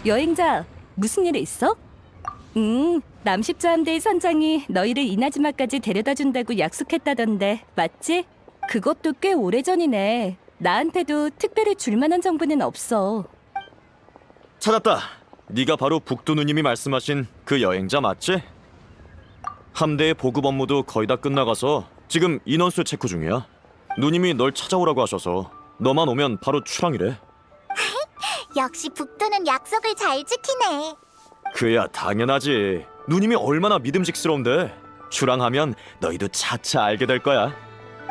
여행자, 무슨 일 있어? 남십자함대의 선장이 너희를 이나즈마까지 데려다 준다고 약속했다던데 맞지? 그것도 꽤 오래전이네. 나한테도 특별히 줄 만한 정보는 없어. 찾았다. 네가 바로 북두 누님이 말씀하신 그 여행자 맞지? 함대의 보급 업무도 거의 다 끝나가서 지금 인원수 체크 중이야. 누님이 널 찾아오라고 하셔서 너만 오면 바로 출항이래. 역시 북두는 약속을 잘 지키네. 그야 당연하지. 누님이 얼마나 믿음직스러운데. 출항하면 너희도 차차 알게 될 거야.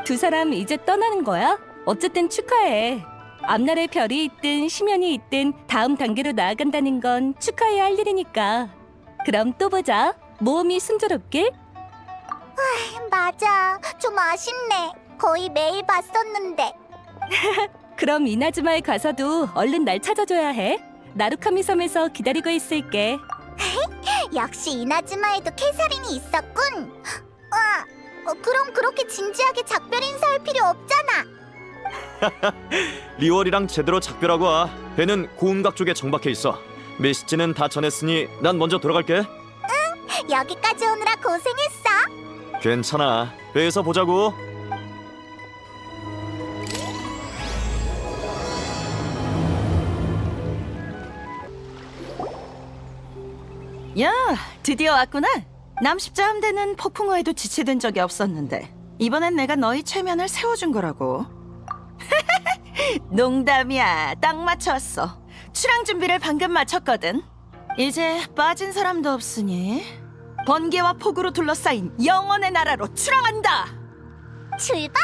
두 사람 이제 떠나는 거야? 어쨌든 축하해. 앞날에 별이 있든 심연이 있든 다음 단계로 나아간다는 건 축하해야 할 일이니까. 그럼 또 보자. 모험이 순조롭길. 맞아, 좀 아쉽네. 거의 매일 봤었는데. 그럼 이나즈마에 가서도 얼른 날 찾아줘야 해. 나루카미 섬에서 기다리고 있을게. 역시 이나즈마에도 캐서린이 있었군. 그럼 그렇게 진지하게 작별 인사할 필요 없잖아. 리월이랑 제대로 작별하고 와. 배는 고운각 쪽에 정박해 있어. 메시지는 다 전했으니 난 먼저 돌아갈게. 여기까지 오느라 고생했어. 괜찮아. 배에서 보자고. 야, 드디어 왔구나. 남십자 함대는 폭풍우에도 지체된 적이 없었는데 이번엔 내가 너희 체면을 세워준 거라고. 농담이야. 딱 맞췄어. 출항 준비를 방금 마쳤거든. 이제 빠진 사람도 없으니 번개와 폭우로 둘러싸인 영원의 나라로 출항한다. 출발!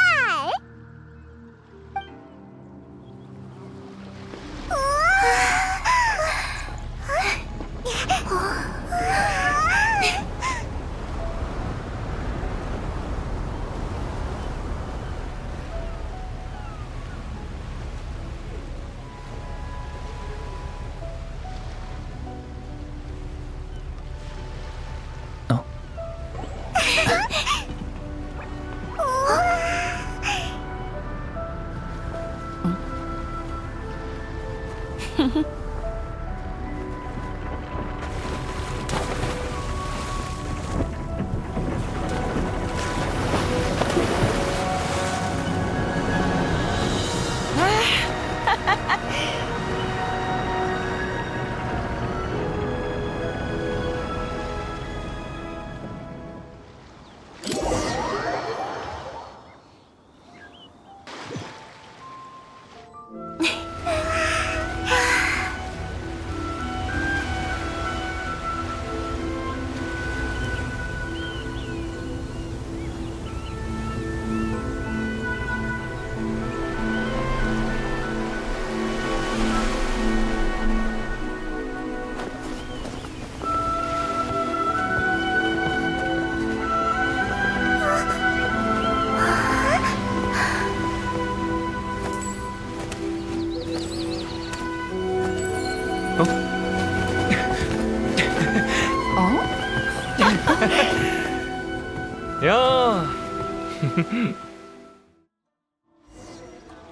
야,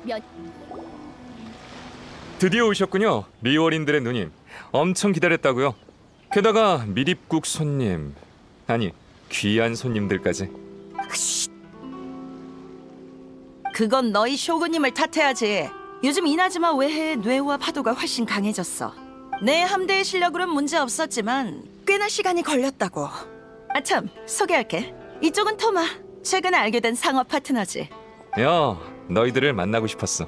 몇 드디어 오셨군요. 리월인들의 누님. 엄청 기다렸다고요. 게다가 미립국 손님. 아니, 귀한 손님들까지. 그건 너희 쇼구님을 탓해야지. 요즘 이나즈마 외해의 뇌우와 파도가 훨씬 강해졌어. 내 함대의 실력으로는 문제 없었지만 꽤나 시간이 걸렸다고. 아참, 소개할게. 이쪽은 토마. 최근에 알게 된 상업 파트너지. 야, 너희들을 만나고 싶었어.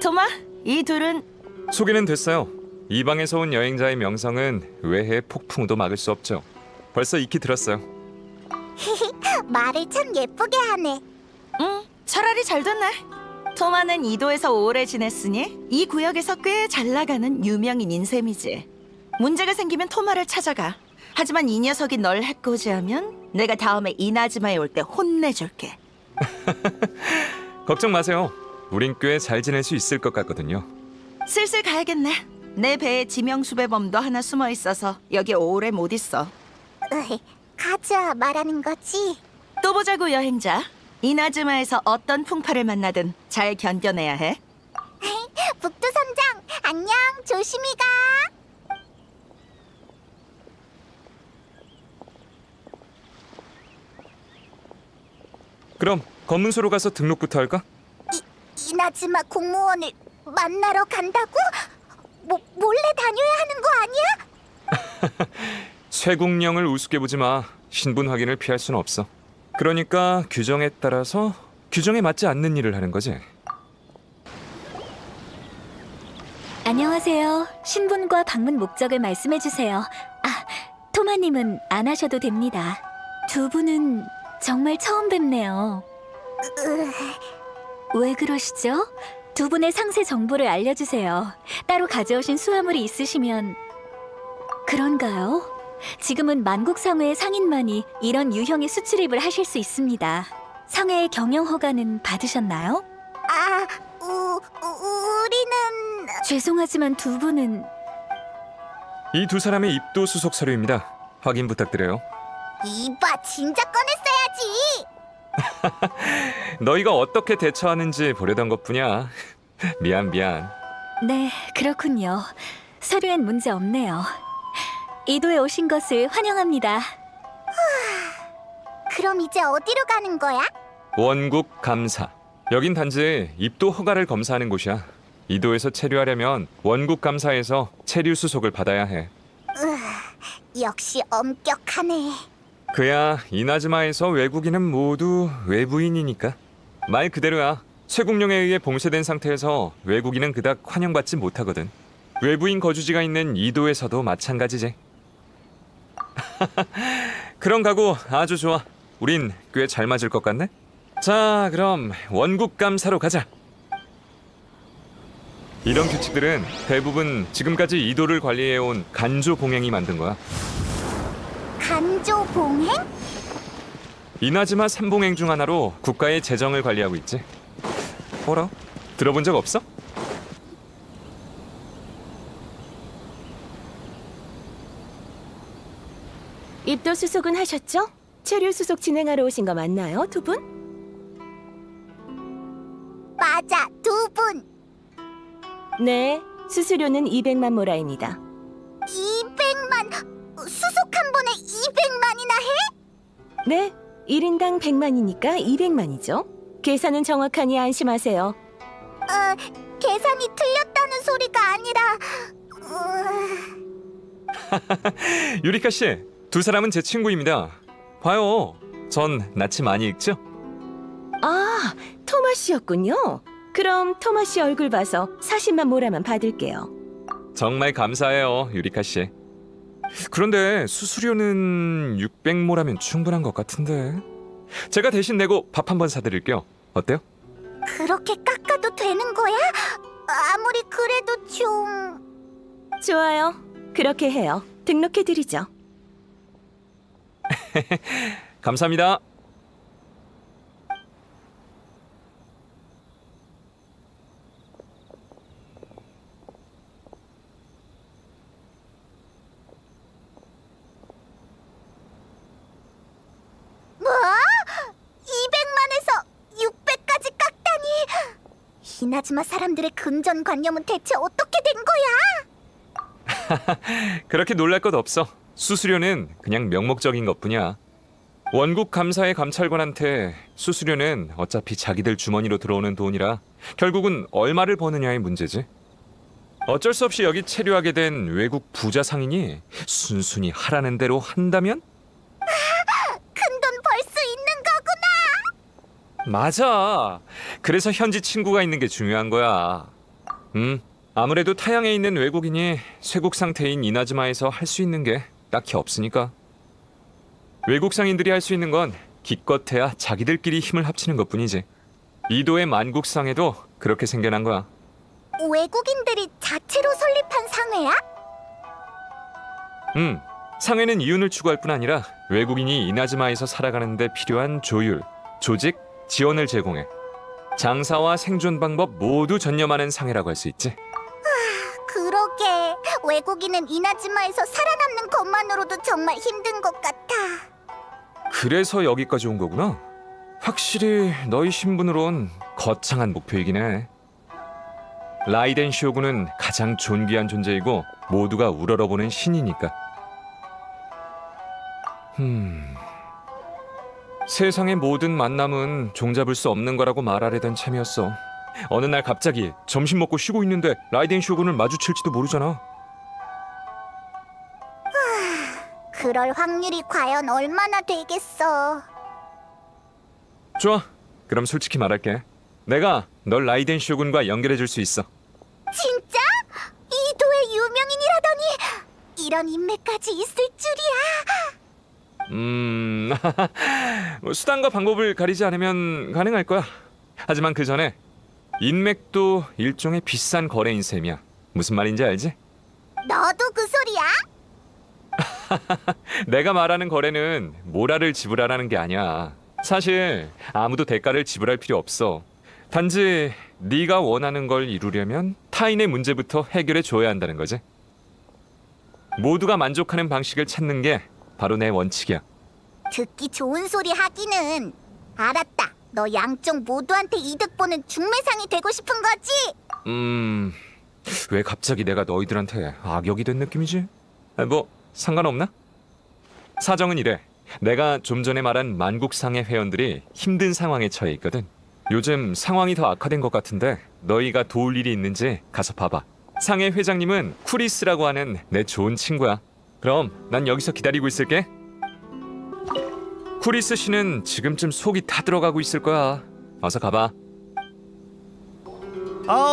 토마, 이 둘은 소개는 됐어요. 이방에서 온 여행자의 명성은 외해 폭풍우도 막을 수 없죠. 벌써 익히 들었어요. 말을 참 예쁘게 하네. 차라리 잘 됐네. 토마는 이도에서 오래 지냈으니 이 구역에서 꽤 잘 나가는 유명인 인셈이지. 문제가 생기면 토마를 찾아가. 하지만 이 녀석이 널 해코지하면 내가 다음에 이나즈마에 올 때 혼내줄게. 걱정 마세요. 우린 꽤 잘 지낼 수 있을 것 같거든요. 슬슬 가야겠네. 내 배에 지명수배범도 하나 숨어 있어서 여기 오래 못 있어. 가자 말하는 거지. 또 보자고 여행자. 이나즈마에서 어떤 풍파를 만나든 잘 견뎌내야 해. 북두 선장, 안녕. 조심히 가. 그럼 검문소로 가서 등록부터 할까? 이나즈마 공무원을 만나러 간다고? 몰래 다녀야 하는 거 아니야? 쇠국령을 우습게 보지 마. 신분 확인을 피할 수는 없어. 그러니까 규정에 따라서 규정에 맞지 않는 일을 하는 거지. 안녕하세요. 신분과 방문 목적을 말씀해 주세요. 토마님은 안 하셔도 됩니다. 두 분은 정말 처음 뵙네요. 왜 그러시죠? 두 분의 상세 정보를 알려주세요. 따로 가져오신 수화물이 있으시면... 그런가요? 지금은 만국상회의 상인만이 이런 유형의 수출입을 하실 수 있습니다. 상회의 경영 허가는 받으셨나요? 우리는... 죄송하지만 두 분은... 이 두 사람의 입도 수속 서류입니다. 확인 부탁드려요. 이봐, 진작 꺼냈어야지! 너희가 어떻게 대처하는지 보려던 것뿐이야. 미안. 네, 그렇군요. 서류엔 문제 없네요. 이도에 오신 것을 환영합니다. 그럼 이제 어디로 가는 거야? 원국 감사. 여긴 단지 입도 허가를 검사하는 곳이야. 이도에서 체류하려면 원국 감사에서 체류 수속을 받아야 해. 역시 엄격하네. 그야 이나즈마에서 외국인은 모두 외부인이니까. 말 그대로야. 쇠국령에 의해 봉쇄된 상태에서 외국인은 그닥 환영받지 못하거든. 외부인 거주지가 있는 이도에서도 마찬가지지. 그런 각오 아주 좋아. 우린 꽤 잘 맞을 것 같네. 자, 그럼 원국 감사로 가자. 이런 규칙들은 대부분 지금까지 이도를 관리해온 간조 봉행이 만든 거야. 간조 봉행? 이나즈마 삼봉행 중 하나로 국가의 재정을 관리하고 있지. 뭐라? 들어본 적 없어? 입도 수속은 하셨죠? 체류 수속 진행하러 오신 거 맞나요, 두 분? 맞아, 두 분. 네, 수수료는 200만 모라입니다. 200만, 수속 한 번에 200만이나 해? 네, 1인당 100만이니까 200만이죠. 계산은 정확하니 안심하세요. 계산이 틀렸다는 소리가 아니라... 유리카 씨, 두 사람은 제 친구입니다. 봐요, 전 낯이 많이 익죠? 아, 토마 씨였군요. 그럼 토마 씨 얼굴 봐서 40만 모라만 받을게요. 정말 감사해요, 유리카 씨. 그런데 수수료는 600모라면 충분한 것 같은데. 제가 대신 내고 밥 한 번 사드릴게요. 어때요? 그렇게 깎아도 되는 거야? 아무리 그래도 좀... 좋아요. 그렇게 해요. 등록해드리죠. 감사합니다. 뭐? 200만에서 600까지 깎다니... 이나즈마 사람들의 금전관념은 대체 어떻게 된 거야? 그렇게 놀랄 것 없어. 수수료는 그냥 명목적인 것뿐이야. 원국 감사의 감찰관한테 수수료는 어차피 자기들 주머니로 들어오는 돈이라 결국은 얼마를 버느냐의 문제지. 어쩔 수 없이 여기 체류하게 된 외국 부자 상인이 순순히 하라는 대로 한다면? 큰 돈 벌 수 있는 거구나! 맞아. 그래서 현지 친구가 있는 게 중요한 거야. 아무래도 타양에 있는 외국인이 쇠국 상태인 이나즈마에서 할 수 있는 게 딱히 없으니까. 외국 상인들이 할 수 있는 건 기껏해야 자기들끼리 힘을 합치는 것뿐이지. 이도의 만국상에도 그렇게 생겨난 거야. 외국인들이 자체로 설립한 상회야? 상회는 이윤을 추구할 뿐 아니라 외국인이 이나즈마에서 살아가는 데 필요한 조율, 조직, 지원을 제공해. 장사와 생존 방법 모두 전념하는 상회라고 할 수 있지. 그러게, 외국인은 이나즈마에서 살아남는 것만으로도 정말 힘든 것 같아. 그래서 여기까지 온 거구나. 확실히 너희 신분으론 거창한 목표이긴 해. 라이덴 쇼군은 가장 존귀한 존재이고 모두가 우러러보는 신이니까. 세상의 모든 만남은 종잡을 수 없는 거라고 말하려던 참이었어. 어느 날 갑자기 점심 먹고 쉬고 있는데 라이덴 쇼군을 마주칠지도 모르잖아. 그럴 확률이 과연 얼마나 되겠어. 좋아. 그럼 솔직히 말할게. 내가 널 라이덴 쇼군과 연결해 줄 수 있어. 진짜? 이도의 유명인이라더니 이런 인맥까지 있을 줄이야. 뭐 수단과 방법을 가리지 않으면 가능할 거야. 하지만 그 전에 인맥도 일종의 비싼 거래인 셈이야. 무슨 말인지 알지? 너도 그 소리야? 내가 말하는 거래는 모라를 지불하라는 게 아니야. 사실 아무도 대가를 지불할 필요 없어. 단지 네가 원하는 걸 이루려면 타인의 문제부터 해결해 줘야 한다는 거지. 모두가 만족하는 방식을 찾는 게 바로 내 원칙이야. 듣기 좋은 소리 하기는. 알았다. 너 양쪽 모두한테 이득 보는 중매상이 되고 싶은 거지? 왜 갑자기 내가 너희들한테 악역이 된 느낌이지? 뭐 상관없나? 사정은 이래. 내가 좀 전에 말한 만국상의 회원들이 힘든 상황에 처해 있거든. 요즘 상황이 더 악화된 것 같은데 너희가 도울 일이 있는지 가서 봐봐. 상회 회장님은 쿠리스라고 하는 내 좋은 친구야. 그럼 난 여기서 기다리고 있을게. 쿠리스 씨는 지금쯤 속이 다 들어가고 있을 거야. 어서 가봐.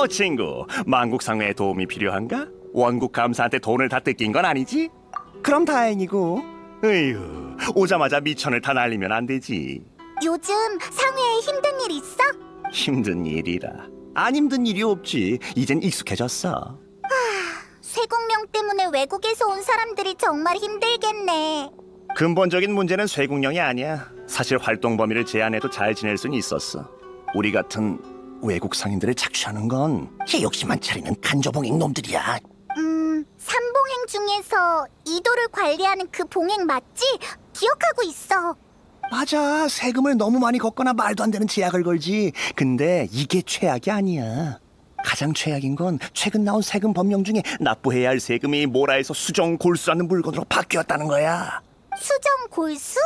친구, 만국상회에 도움이 필요한가? 원국 감사한테 돈을 다 뜯긴 건 아니지? 그럼 다행이고. 에휴, 오자마자 미천을 다 날리면 안 되지. 요즘 상회에 힘든 일 있어? 힘든 일이라. 안 힘든 일이 없지. 이젠 익숙해졌어. 쇠국령 때문에 외국에서 온 사람들이 정말 힘들겠네. 근본적인 문제는 쇠국령이 아니야. 사실 활동 범위를 제한해도 잘 지낼 수는 있었어. 우리 같은 외국 상인들을 착취하는 건 제 욕심만 차리는 간접봉행 놈들이야. 삼봉행 중에서 이도를 관리하는 그 봉행 맞지? 기억하고 있어. 맞아. 세금을 너무 많이 걷거나 말도 안 되는 제약을 걸지. 근데 이게 최악이 아니야. 가장 최악인 건 최근 나온 세금 법령 중에 납부해야 할 세금이 모라에서 수정 골수라는 물건으로 바뀌었다는 거야. 수정 골수?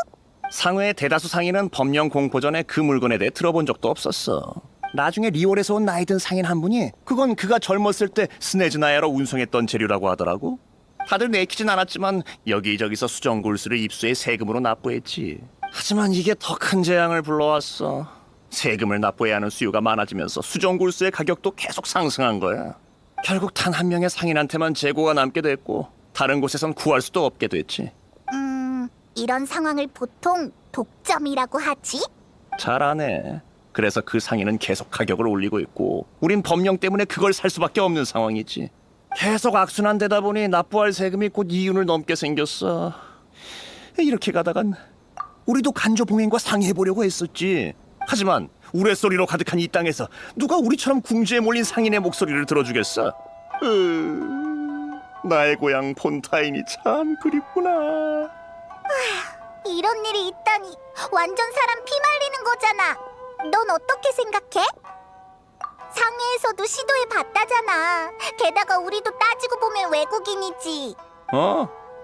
상회의 대다수 상인은 법령 공포 전에 그 물건에 대해 들어본 적도 없었어. 나중에 리올에서 온 나이든 상인 한 분이 그건 그가 젊었을 때 스네즈나야로 운송했던 재료라고 하더라고. 다들 내키진 않았지만 여기저기서 수정 골수를 입수해 세금으로 납부했지. 하지만 이게 더 큰 재앙을 불러왔어. 세금을 납부해야 하는 수요가 많아지면서 수정 골수의 가격도 계속 상승한 거야. 결국 단 한 명의 상인한테만 재고가 남게 됐고 다른 곳에선 구할 수도 없게 됐지. 이런 상황을 보통 독점이라고 하지? 잘하네. 그래서 그 상인은 계속 가격을 올리고 있고 우린 법령 때문에 그걸 살 수밖에 없는 상황이지. 계속 악순환되다 보니 납부할 세금이 곧 이윤을 넘게 생겼어. 이렇게 가다간 우리도 간접봉행과 상의해보려고 했었지. 하지만 우레소리로 가득한 이 땅에서 누가 우리처럼 궁지에 몰린 상인의 목소리를 들어주겠어? 나의 고향 폰타인이 참 그립구나. 이런 일이 있다니 완전 사람 피 말리는 거잖아. 넌 어떻게 생각해? 상회에서도 시도해 봤다잖아. 게다가 우리도 따지고 보면 외국인이지.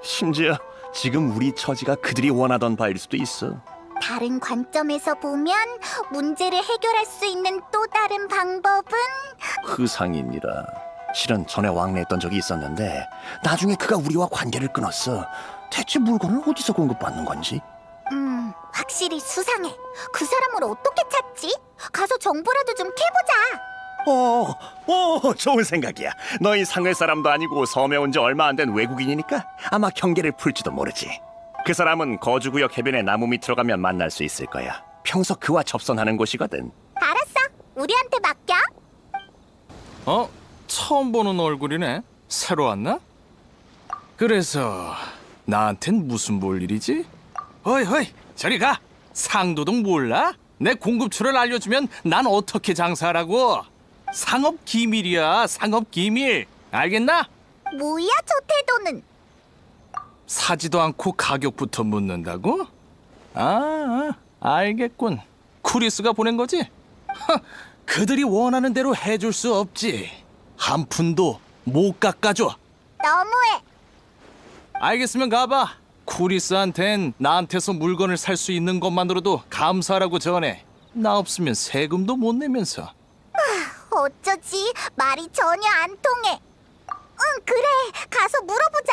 심지어 지금 우리 처지가 그들이 원하던 바일 수도 있어. 다른 관점에서 보면 문제를 해결할 수 있는 또 다른 방법은 그 상인이라. 실은 전에 왕래했던 적이 있었는데 나중에 그가 우리와 관계를 끊었어. 대체 물건을 어디서 공급받는 건지? 확실히 수상해. 그 사람을 어떻게 찾지? 가서 정보라도 좀 캐보자. 좋은 생각이야. 너희 상회 사람도 아니고 섬에 온 지 얼마 안 된 외국인이니까 아마 경계를 풀지도 모르지. 그 사람은 거주구역 해변에 나무 밑으로 가면 만날 수 있을 거야. 평소 그와 접선하는 곳이거든. 알았어. 우리한테 맡겨. 처음 보는 얼굴이네. 새로 왔나? 그래서 나한텐 무슨 볼 일이지? 허이 저리 가. 상도동 몰라? 내 공급처를 알려주면 난 어떻게 장사하라고. 상업 기밀이야. 상업 기밀. 알겠나? 뭐야 저 태도는. 사지도 않고 가격부터 묻는다고? 알겠군. 쿠리스가 보낸 거지? 그들이 원하는 대로 해줄 수 없지. 한 푼도 못 깎아줘. 너무해. 알겠으면 가봐. 쿠리스한텐 나한테서 물건을 살 수 있는 것만으로도 감사하라고 전해. 나 없으면 세금도 못 내면서. 어쩌지? 말이 전혀 안 통해. 응, 그래. 가서 물어보자.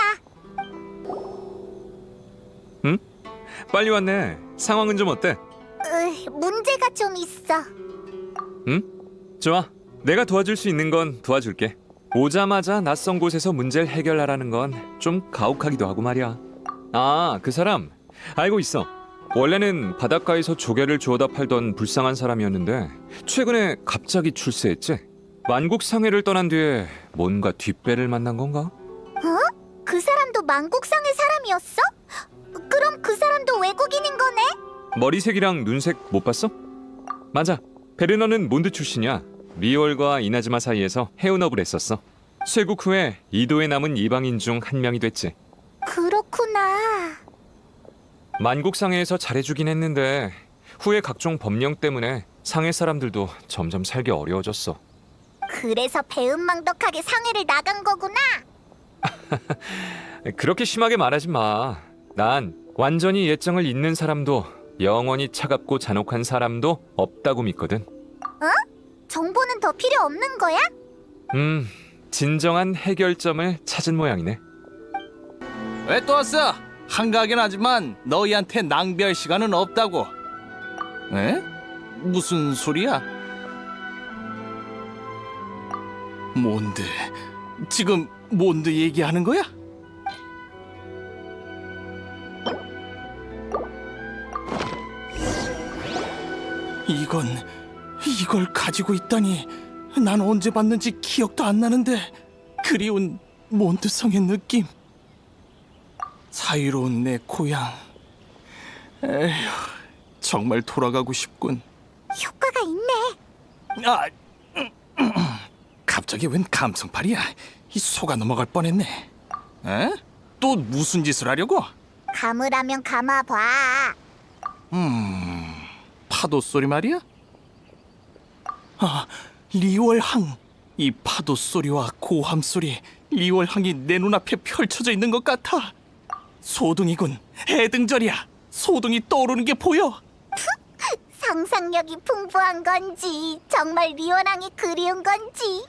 빨리 왔네. 상황은 좀 어때? 문제가 좀 있어. 좋아. 내가 도와줄 수 있는 건 도와줄게. 오자마자 낯선 곳에서 문제를 해결하라는 건 좀 가혹하기도 하고 말이야. 아, 그 사람 알고 있어. 원래는 바닷가에서 조개를 주워다 팔던 불쌍한 사람이었는데 최근에 갑자기 출세했지. 만국상해를 떠난 뒤에 뭔가 뒷배를 만난 건가? 그 사람도 만국상의 사람이었어? 그럼 그 사람도 외국인인 거네? 머리색이랑 눈색 못 봤어? 맞아. 베르너는 몬드 출신이야. 리월과 이나즈마 사이에서 해운업을 했었어. 쇄국 후에 이도에 남은 이방인 중 한 명이 됐지. 그렇구나. 만국상해에서 잘해주긴 했는데 후에 각종 법령 때문에 상해 사람들도 점점 살기 어려워졌어. 그래서 배은망덕하게 상해를 나간 거구나. 그렇게 심하게 말하지 마. 난 완전히 예정을 잇는 사람도 영원히 차갑고 잔혹한 사람도 없다고 믿거든. 정보는 더 필요 없는 거야? 진정한 해결점을 찾은 모양이네. 왜 또 왔어? 한가하긴 하지만 너희한테 낭비할 시간은 없다고. 에? 무슨 소리야? 몬드. 지금 몬드 얘기하는 거야? 이걸 가지고 있다니. 난 언제 봤는지 기억도 안 나는데 그리운 몬드성의 느낌. 자유로운 내 고향. 에휴, 정말 돌아가고 싶군. 효과가 있네. 갑자기 웬 감성팔이야. 이 속아 넘어갈 뻔했네. 에? 또 무슨 짓을 하려고? 감으라면 감아봐. 파도 소리 말이야? 리월항. 이 파도 소리와 고함 소리, 리월항이 내 눈앞에 펼쳐져 있는 것 같아. 소둥이군. 해등절이야. 소둥이 떠오르는 게 보여. 상상력이 풍부한 건지 정말 리원왕이 그리운 건지.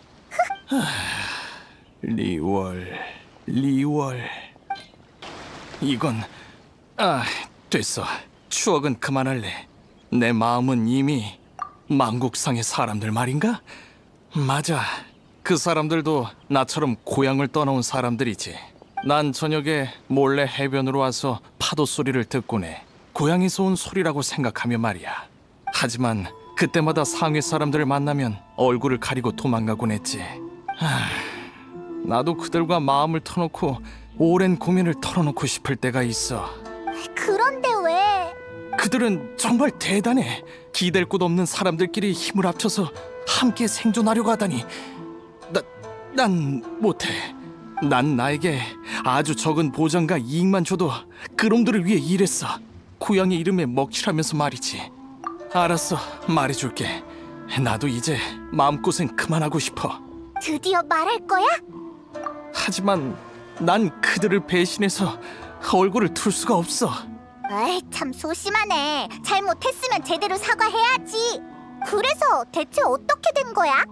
리월. 이건 됐어. 추억은 그만할래. 내 마음은 이미 만국상의 사람들 말인가? 맞아. 그 사람들도 나처럼 고향을 떠나온 사람들이지. 난 저녁에 몰래 해변으로 와서 파도 소리를 듣곤 해. 고향에서 온 소리라고 생각하며 말이야. 하지만 그때마다 상해 사람들을 만나면 얼굴을 가리고 도망가곤 했지. 나도 그들과 마음을 터놓고 오랜 고민을 털어놓고 싶을 때가 있어. 그런데 왜? 그들은 정말 대단해. 기댈 곳 없는 사람들끼리 힘을 합쳐서 함께 생존하려고 하다니. 난 못해. 난 나에게 아주 적은 보장과 이익만 줘도 그놈들을 위해 일했어. 고향의 이름에 먹칠하면서 말이지. 알았어, 말해줄게. 나도 이제 마음고생 그만하고 싶어. 드디어 말할 거야? 하지만 난 그들을 배신해서 얼굴을 틀 수가 없어. 에이, 참 소심하네. 잘못했으면 제대로 사과해야지. 그래서 대체 어떻게 된 거야?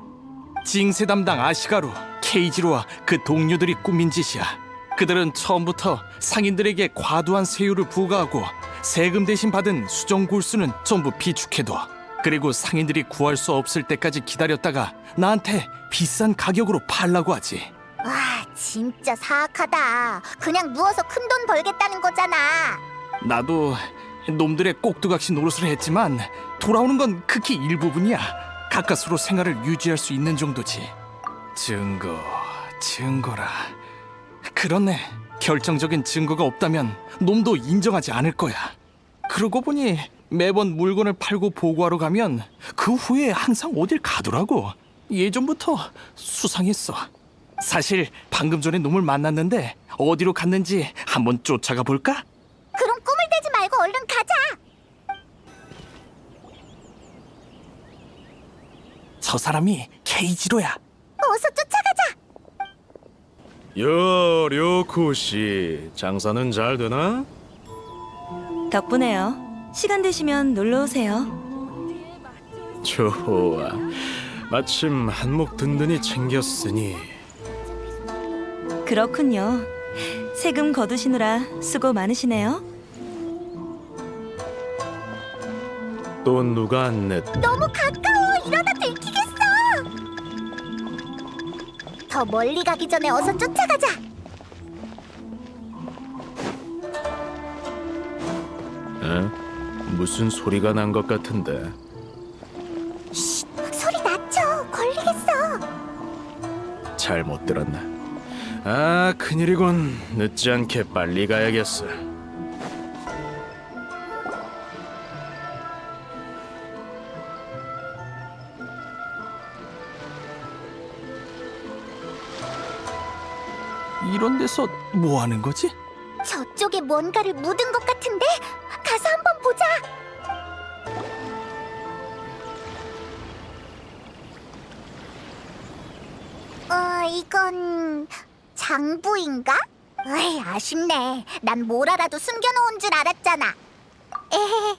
징세 담당 아시가루, 케이지로와 그 동료들이 꾸민 짓이야. 그들은 처음부터 상인들에게 과도한 세율을 부과하고 세금 대신 받은 수정 골수는 전부 비축해둬. 그리고 상인들이 구할 수 없을 때까지 기다렸다가 나한테 비싼 가격으로 팔라고 하지. 와, 진짜 사악하다. 그냥 누워서 큰 돈 벌겠다는 거잖아. 나도 놈들의 꼭두각시 노릇을 했지만 돌아오는 건 극히 일부분이야. 가까스로 생활을 유지할 수 있는 정도지. 증거라. 그렇네. 결정적인 증거가 없다면 놈도 인정하지 않을 거야. 그러고 보니 매번 물건을 팔고 보고하러 가면 그 후에 항상 어딜 가더라고. 예전부터 수상했어. 사실 방금 전에 놈을 만났는데 어디로 갔는지 한번 쫓아가 볼까? 그럼 꿈을 대지 말고 얼른 가자. 저 사람이 케이지로야. 어서 쫓아가자. 료쿠씨 장사는 잘 되나? 덕분에요. 시간 되시면 놀러 오세요. 좋아. 마침 한몫 든든히 챙겼으니 그렇군요. 세금 거두시느라 수고 많으시네요. 또 누가 안 냈? 너무 가까워. 이러다 들키겠어. 더 멀리 가기 전에 어서 쫓아가자. 에? 무슨 소리가 난 것 같은데. 소리 낮춰. 걸리겠어. 잘못 들었나? 아, 큰일이군. 늦지 않게 빨리 가야겠어. 이런 데서 뭐 하는 거지? 저쪽에 뭔가를 묻은 것 같은데? 가서 한번 보자. 이건 장부인가? 에이, 아쉽네. 난 뭘 알아도 숨겨놓은 줄 알았잖아. 에헤.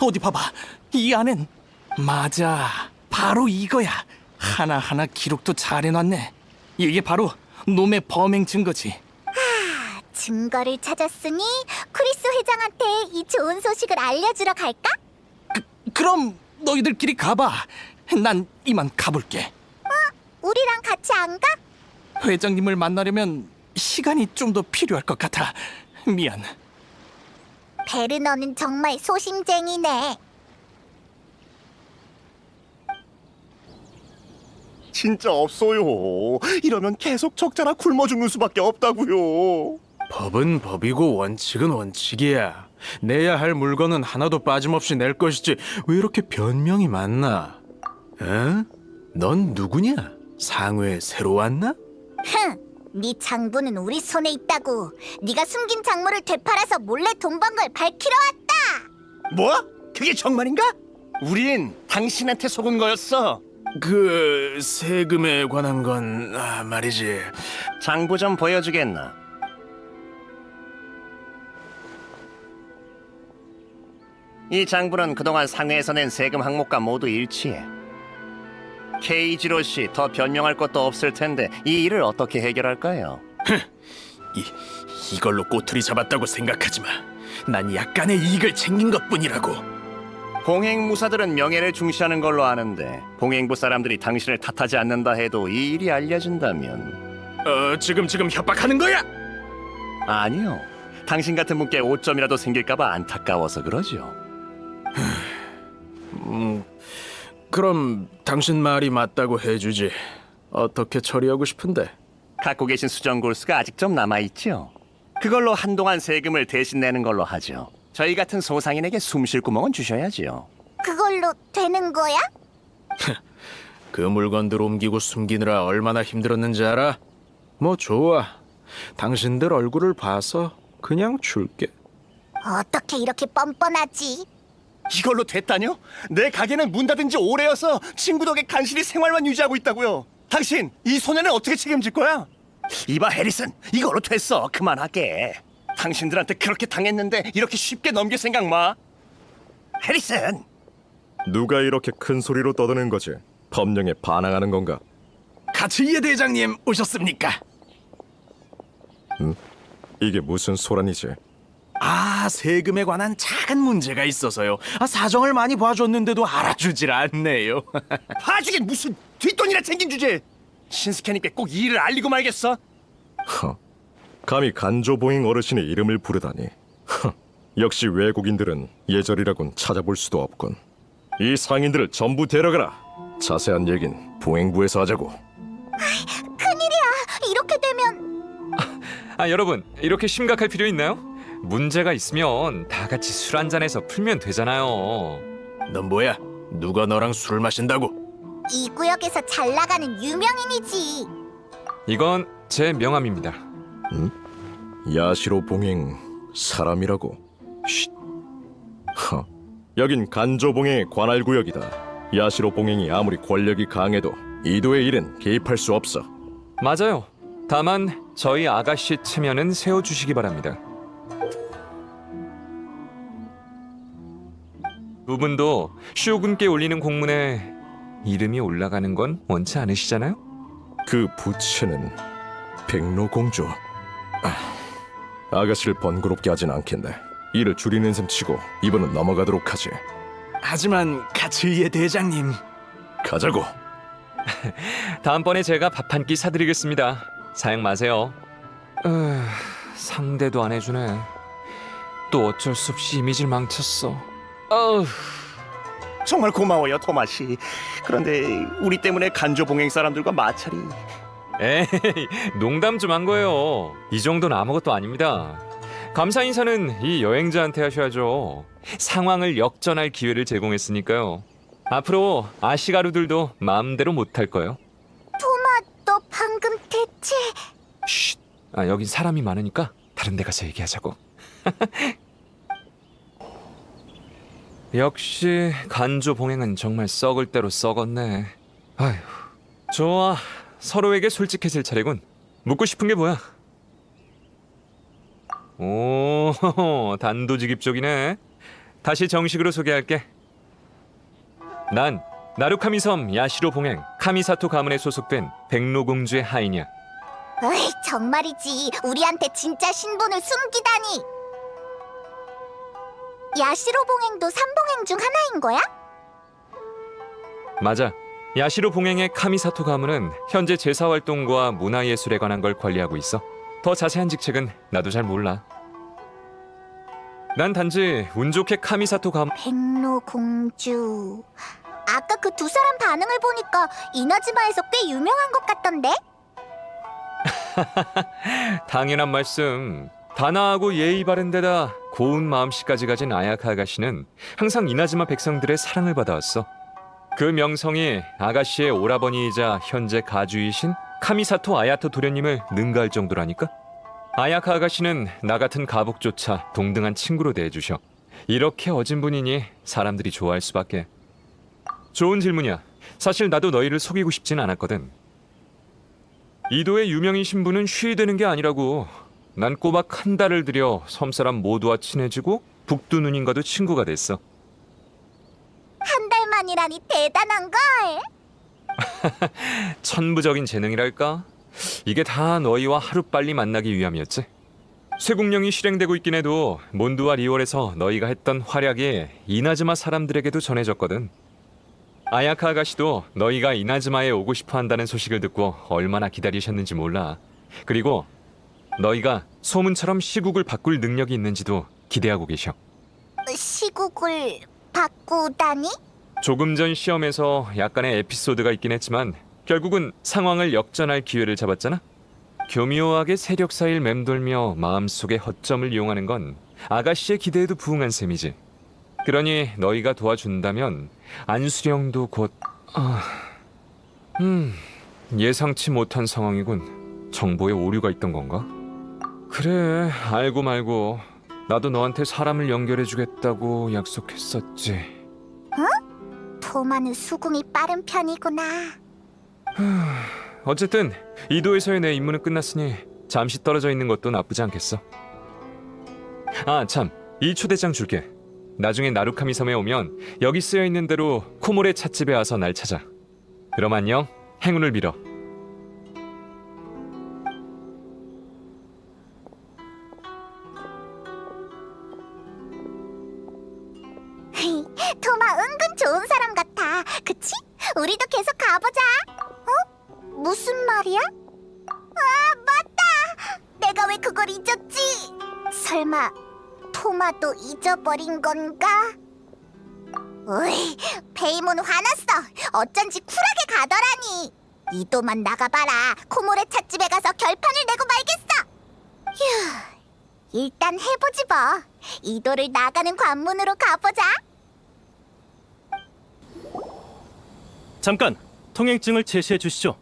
어디 봐봐. 이 안엔 맞아. 바로 이거야. 하나하나 기록도 잘 해놨네. 이게 바로 놈의 범행 증거지. 증거를 찾았으니 크리스 회장한테 이 좋은 소식을 알려주러 갈까? 그럼 너희들끼리 가봐. 난 이만 가볼게. 우리랑 같이 안 가? 회장님을 만나려면 시간이 좀 더 필요할 것 같아. 미안. 베르너는 정말 소심쟁이네. 진짜 없어요. 이러면 계속 적자나 굶어 죽는 수밖에 없다고요. 법은 법이고 원칙은 원칙이야. 내야 할 물건은 하나도 빠짐없이 낼 것이지. 왜 이렇게 변명이 많나? 에? 넌 누구냐? 상회에 새로 왔나? 흥, 네 장부는 우리 손에 있다고. 네가 숨긴 작물을 되팔아서 몰래 돈 번 걸 밝히러 왔다. 뭐? 그게 정말인가? 우린 당신한테 속은 거였어. 그 세금에 관한 건 말이지. 장부 좀 보여주겠나? 이 장부는 그동안 상회에서 낸 세금 항목과 모두 일치해. 케이지로 씨 더 변명할 것도 없을 텐데 이 일을 어떻게 해결할까요? 이걸로 꼬투리 잡았다고 생각하지 마. 난 약간의 이익을 챙긴 것뿐이라고. 봉행무사들은 명예를 중시하는 걸로 아는데 봉행부 사람들이 당신을 탓하지 않는다 해도 이 일이 알려진다면 지금 협박하는 거야? 아니요. 당신 같은 분께 오점이라도 생길까봐 안타까워서 그러죠. 그럼 당신 말이 맞다고 해주지. 어떻게 처리하고 싶은데? 갖고 계신 수정골수가 아직 좀 남아있죠? 그걸로 한동안 세금을 대신 내는 걸로 하죠. 저희 같은 소상인에게 숨 쉴 구멍은 주셔야지요. 그걸로 되는 거야? 그 물건들 옮기고 숨기느라 얼마나 힘들었는지 알아? 뭐 좋아. 당신들 얼굴을 봐서 그냥 줄게. 어떻게 이렇게 뻔뻔하지? 이걸로 됐다뇨? 내 가게는 문 닫은 지 오래여서 친구 덕에 간신히 생활만 유지하고 있다고요. 당신 이 손해는 어떻게 책임질 거야? 이봐 해리슨, 이걸로 됐어. 그만할게. 당신들한테 그렇게 당했는데 이렇게 쉽게 넘길 생각 마. 해리슨. 누가 이렇게 큰 소리로 떠드는 거지? 법령에 반항하는 건가? 가츠이에 대장님 오셨습니까? 이게 무슨 소란이지? 세금에 관한 작은 문제가 있어서요. 사정을 많이 봐줬는데도 알아주질 않네요. 봐주긴 무슨 뒷돈이나 챙긴 주제. 신스케님께 꼭 이 일을 알리고 말겠어. 감히 간조봉행 어르신의 이름을 부르다니. 역시 외국인들은 예절이라곤 찾아볼 수도 없군. 이 상인들을 전부 데려가라. 자세한 얘긴 봉행부에서 하자고. 큰일이야. 이렇게 되면 여러분, 이렇게 심각할 필요 있나요? 문제가 있으면 다 같이 술 한잔해서 풀면 되잖아요. 넌 뭐야? 누가 너랑 술을 마신다고? 이 구역에서 잘 나가는 유명인이지. 이건 제 명함입니다. 야시로 봉행 사람이라고. 쉿. 여긴 간조봉행의 관할 구역이다. 야시로 봉행이 아무리 권력이 강해도 이도의 일은 개입할 수 없어. 맞아요. 다만 저희 아가씨 체면은 세워주시기 바랍니다. 두 분도 쇼군께 올리는 공문에 이름이 올라가는 건 원치 않으시잖아요? 그 부채는 백로공주. 아가씨를 번거롭게 하진 않겠네. 일을 줄이는 셈 치고 이번은 넘어가도록 하지. 하지만 가츠이의 대장님. 가자고. 다음번에 제가 밥 한 끼 사드리겠습니다. 사양 마세요. 상대도 안 해주네. 또 어쩔 수 없이 이미지를 망쳤어. 정말 고마워요, 토마씨. 그런데 우리 때문에 간조봉행 사람들과 마찰이. 에이, 농담 좀 한 거예요. 이 정도는 아무것도 아닙니다. 감사 인사는 이 여행자한테 하셔야죠. 상황을 역전할 기회를 제공했으니까요. 앞으로 아시가루들도 마음대로 못할 거예요. 토마, 너 방금 대체... 쉿. 여긴 사람이 많으니까 다른 데 가서 얘기하자고. 역시 간조 봉행은 정말 썩을 대로 썩었네. 아휴, 좋아. 서로에게 솔직해질 차례군. 묻고 싶은 게 뭐야? 오, 단도직입적이네. 다시 정식으로 소개할게. 난 나루카미 섬 야시로 봉행 카미사토 가문에 소속된 백로공주의 하인이야. 어이, 정말이지. 우리한테 진짜 신분을 숨기다니. 야시로 봉행도 삼봉행 중 하나인 거야? 맞아. 야시로 봉행의 카미사토 가문은 현재 제사활동과 문화예술에 관한 걸 관리하고 있어. 더 자세한 직책은 나도 잘 몰라. 난 단지 운 좋게 카미사토 가문... 백로공주. 아까 그 두 사람 반응을 보니까 이나즈마에서 꽤 유명한 것 같던데? 당연한 말씀. 단아하고 예의 바른 데다 고운 마음씨까지 가진 아야카 아가씨는 항상 이나즈마 백성들의 사랑을 받아왔어. 그 명성이 아가씨의 오라버니이자 현재 가주이신 카미사토 아야토 도련님을 능가할 정도라니까? 아야카 아가씨는 나 같은 가복조차 동등한 친구로 대해주셔. 이렇게 어진 분이니 사람들이 좋아할 수밖에. 좋은 질문이야. 사실 나도 너희를 속이고 싶진 않았거든. 이도의 유명이신 분은 쉬이 되는 게 아니라고. 난 꼬박 한 달을 들여 섬사람 모두와 친해지고 북두 누님과도 친구가 됐어. 한 달만이라니 대단한 걸. 천부적인 재능이랄까? 이게 다 너희와 하루빨리 만나기 위함이었지. 쇠국령이 실행되고 있긴 해도 몬드와 리월에서 너희가 했던 활약이 이나즈마 사람들에게도 전해졌거든. 아야카 아가씨도 너희가 이나즈마에 오고 싶어 한다는 소식을 듣고 얼마나 기다리셨는지 몰라. 그리고 너희가 소문처럼 시국을 바꿀 능력이 있는지도 기대하고 계셔. 시국을 바꾸다니? 조금 전 시험에서 약간의 에피소드가 있긴 했지만 결국은 상황을 역전할 기회를 잡았잖아. 교묘하게 세력 사이를 맴돌며 마음속의 허점을 이용하는 건 아가씨의 기대에도 부응한 셈이지. 그러니 너희가 도와준다면 안수령도 곧... 예상치 못한 상황이군. 정보에 오류가 있던 건가? 그래, 알고 말고 나도 너한테 사람을 연결해주겠다고 약속했었지. 토마는 수긍이 빠른 편이구나. 어쨌든 이도에서의 내 임무는 끝났으니 잠시 떨어져 있는 것도 나쁘지 않겠어. 아, 참, 이 초대장 줄게. 나중에 나루카미 섬에 오면 여기 쓰여 있는 대로 코모레 찻집에 와서 날 찾아. 그럼 안녕. 행운을 빌어. 토마 은근 좋은 사람 같아. 그치? 우리도 계속 가보자. 무슨 말이야? 아, 맞다. 내가 왜 그걸 잊었지? 설마 토마도 잊어버린 건가? 으이, 페이몬 화났어. 어쩐지 쿨하게 가더라니. 이도만 나가봐라. 코모레 찻집에 가서 결판을 내고 말겠어. 휴, 일단 해보지 뭐. 이도를 나가는 관문으로 가보자. 잠깐! 통행증을 제시해 주시죠.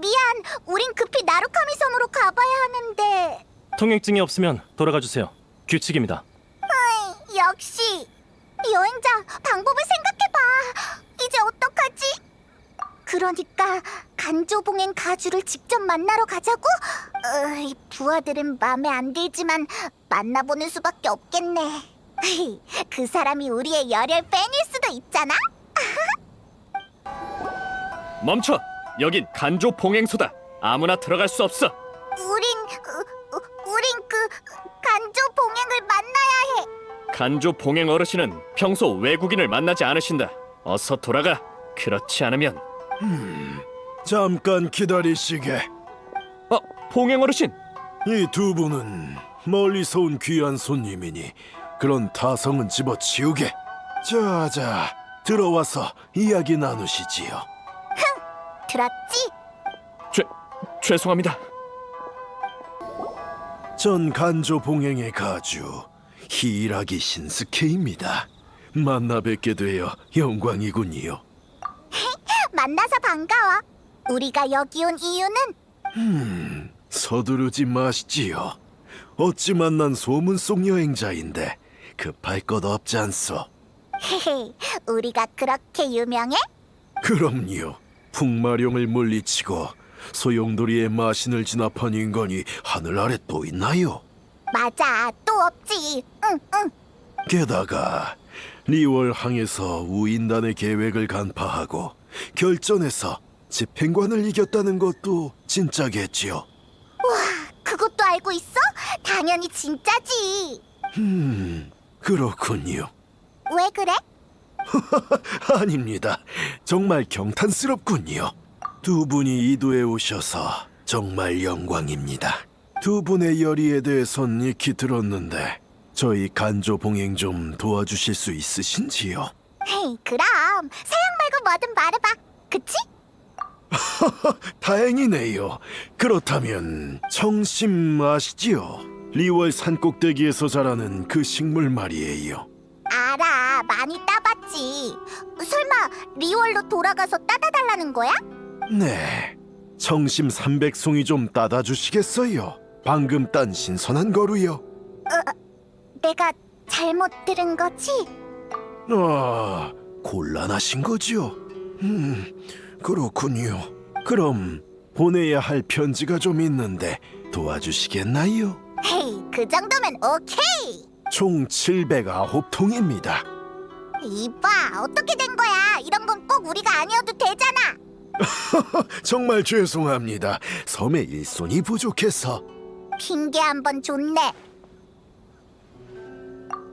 미안, 우린 급히 나루카미 섬으로 가봐야 하는데. 통행증이 없으면 돌아가 주세요. 규칙입니다. 역시 여행자, 방법을 생각해봐. 이제 어떡하지? 그러니까 간조봉행 가주를 직접 만나러 가자고? 부하들은 마음에 안 들지만 만나보는 수밖에 없겠네. 그 사람이 우리의 열혈 팬일 수도 있잖아. 멈춰! 여긴 간조 봉행소다. 아무나 들어갈 수 없어. 우린 그 간조 봉행을 만나야 해. 간조 봉행 어르신은 평소 외국인을 만나지 않으신다. 어서 돌아가. 그렇지 않으면 잠깐 기다리시게. 봉행 어르신! 이 두 분은 멀리서 온 귀한 손님이니 그런 타성은 집어치우게. 자자, 들어와서 이야기 나누시지요. 들었지? 죄송합니다. 전 간조 봉행의 가주 히라기 신스케입니다. 만나 뵙게 되어 영광이군요. 만나서 반가워. 우리가 여기 온 이유는 서두르지 마시지요. 어찌 만난 소문 속 여행자인데 급할 것 없지 않소. 헤헤, 우리가 그렇게 유명해? 그럼요. 풍마룡을 물리치고 소용돌이의 마신을 진압한 인간이 하늘 아래 또 있나요? 맞아, 또 없지. 응. 게다가 리월항에서 우인단의 계획을 간파하고 결전에서 집행관을 이겼다는 것도 진짜겠지요. 그것도 알고 있어? 당연히 진짜지. 그렇군요. 왜 그래? 아닙니다. 정말 경탄스럽군요. 두 분이 이도에 오셔서 정말 영광입니다. 두 분의 열의에 대해선 익히 들었는데 저희 간조 봉행 좀 도와주실 수 있으신지요? 헤이, 그럼 사양 말고 뭐든 말해봐. 그치? 다행이네요. 그렇다면 청심 아시지요? 리월 산꼭대기에서 자라는 그 식물 말이에요. 알아, 많이 따봤지. 설마 리월로 돌아가서 따다 달라는 거야? 네, 청심 300송이 좀 따다 주시겠어요? 방금 딴 신선한 거루요. 내가 잘못 들은 거지? 아, 곤란하신 거죠? 그렇군요. 그럼 보내야 할 편지가 좀 있는데 도와주시겠나요? 헤이, 그 정도면 오케이. 총 709통입니다. 이봐, 어떻게 된 거야? 이런 건 꼭 우리가 아니어도 되잖아. 정말 죄송합니다. 섬에 일손이 부족해서. 핑계 한번 줬네.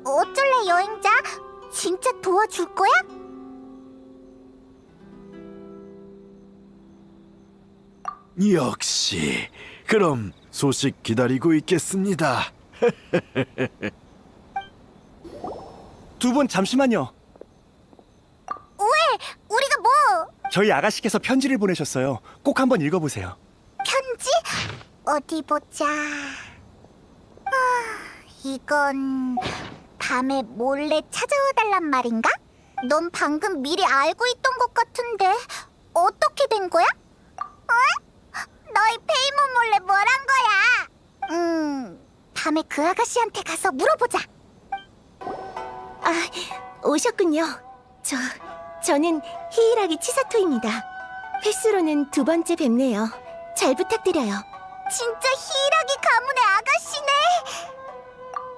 어쩔래, 여행자? 진짜 도와줄 거야? 역시. 그럼 소식 기다리고 있겠습니다. 두 분 잠시만요. 왜? 우리가 뭐? 저희 아가씨께서 편지를 보내셨어요. 꼭 한번 읽어보세요. 편지? 어디 보자. 이건 밤에 몰래 찾아와 달란 말인가? 넌 방금 미리 알고 있던 것 같은데 어떻게 된 거야? 너희 페이몬 몰래 뭘 한 거야? 밤에 그 아가씨한테 가서 물어보자. 오셨군요. 저는 히이라기 치사토입니다. 횟수로는 2번째 뵙네요. 잘 부탁드려요. 진짜 히이라기 가문의 아가씨네.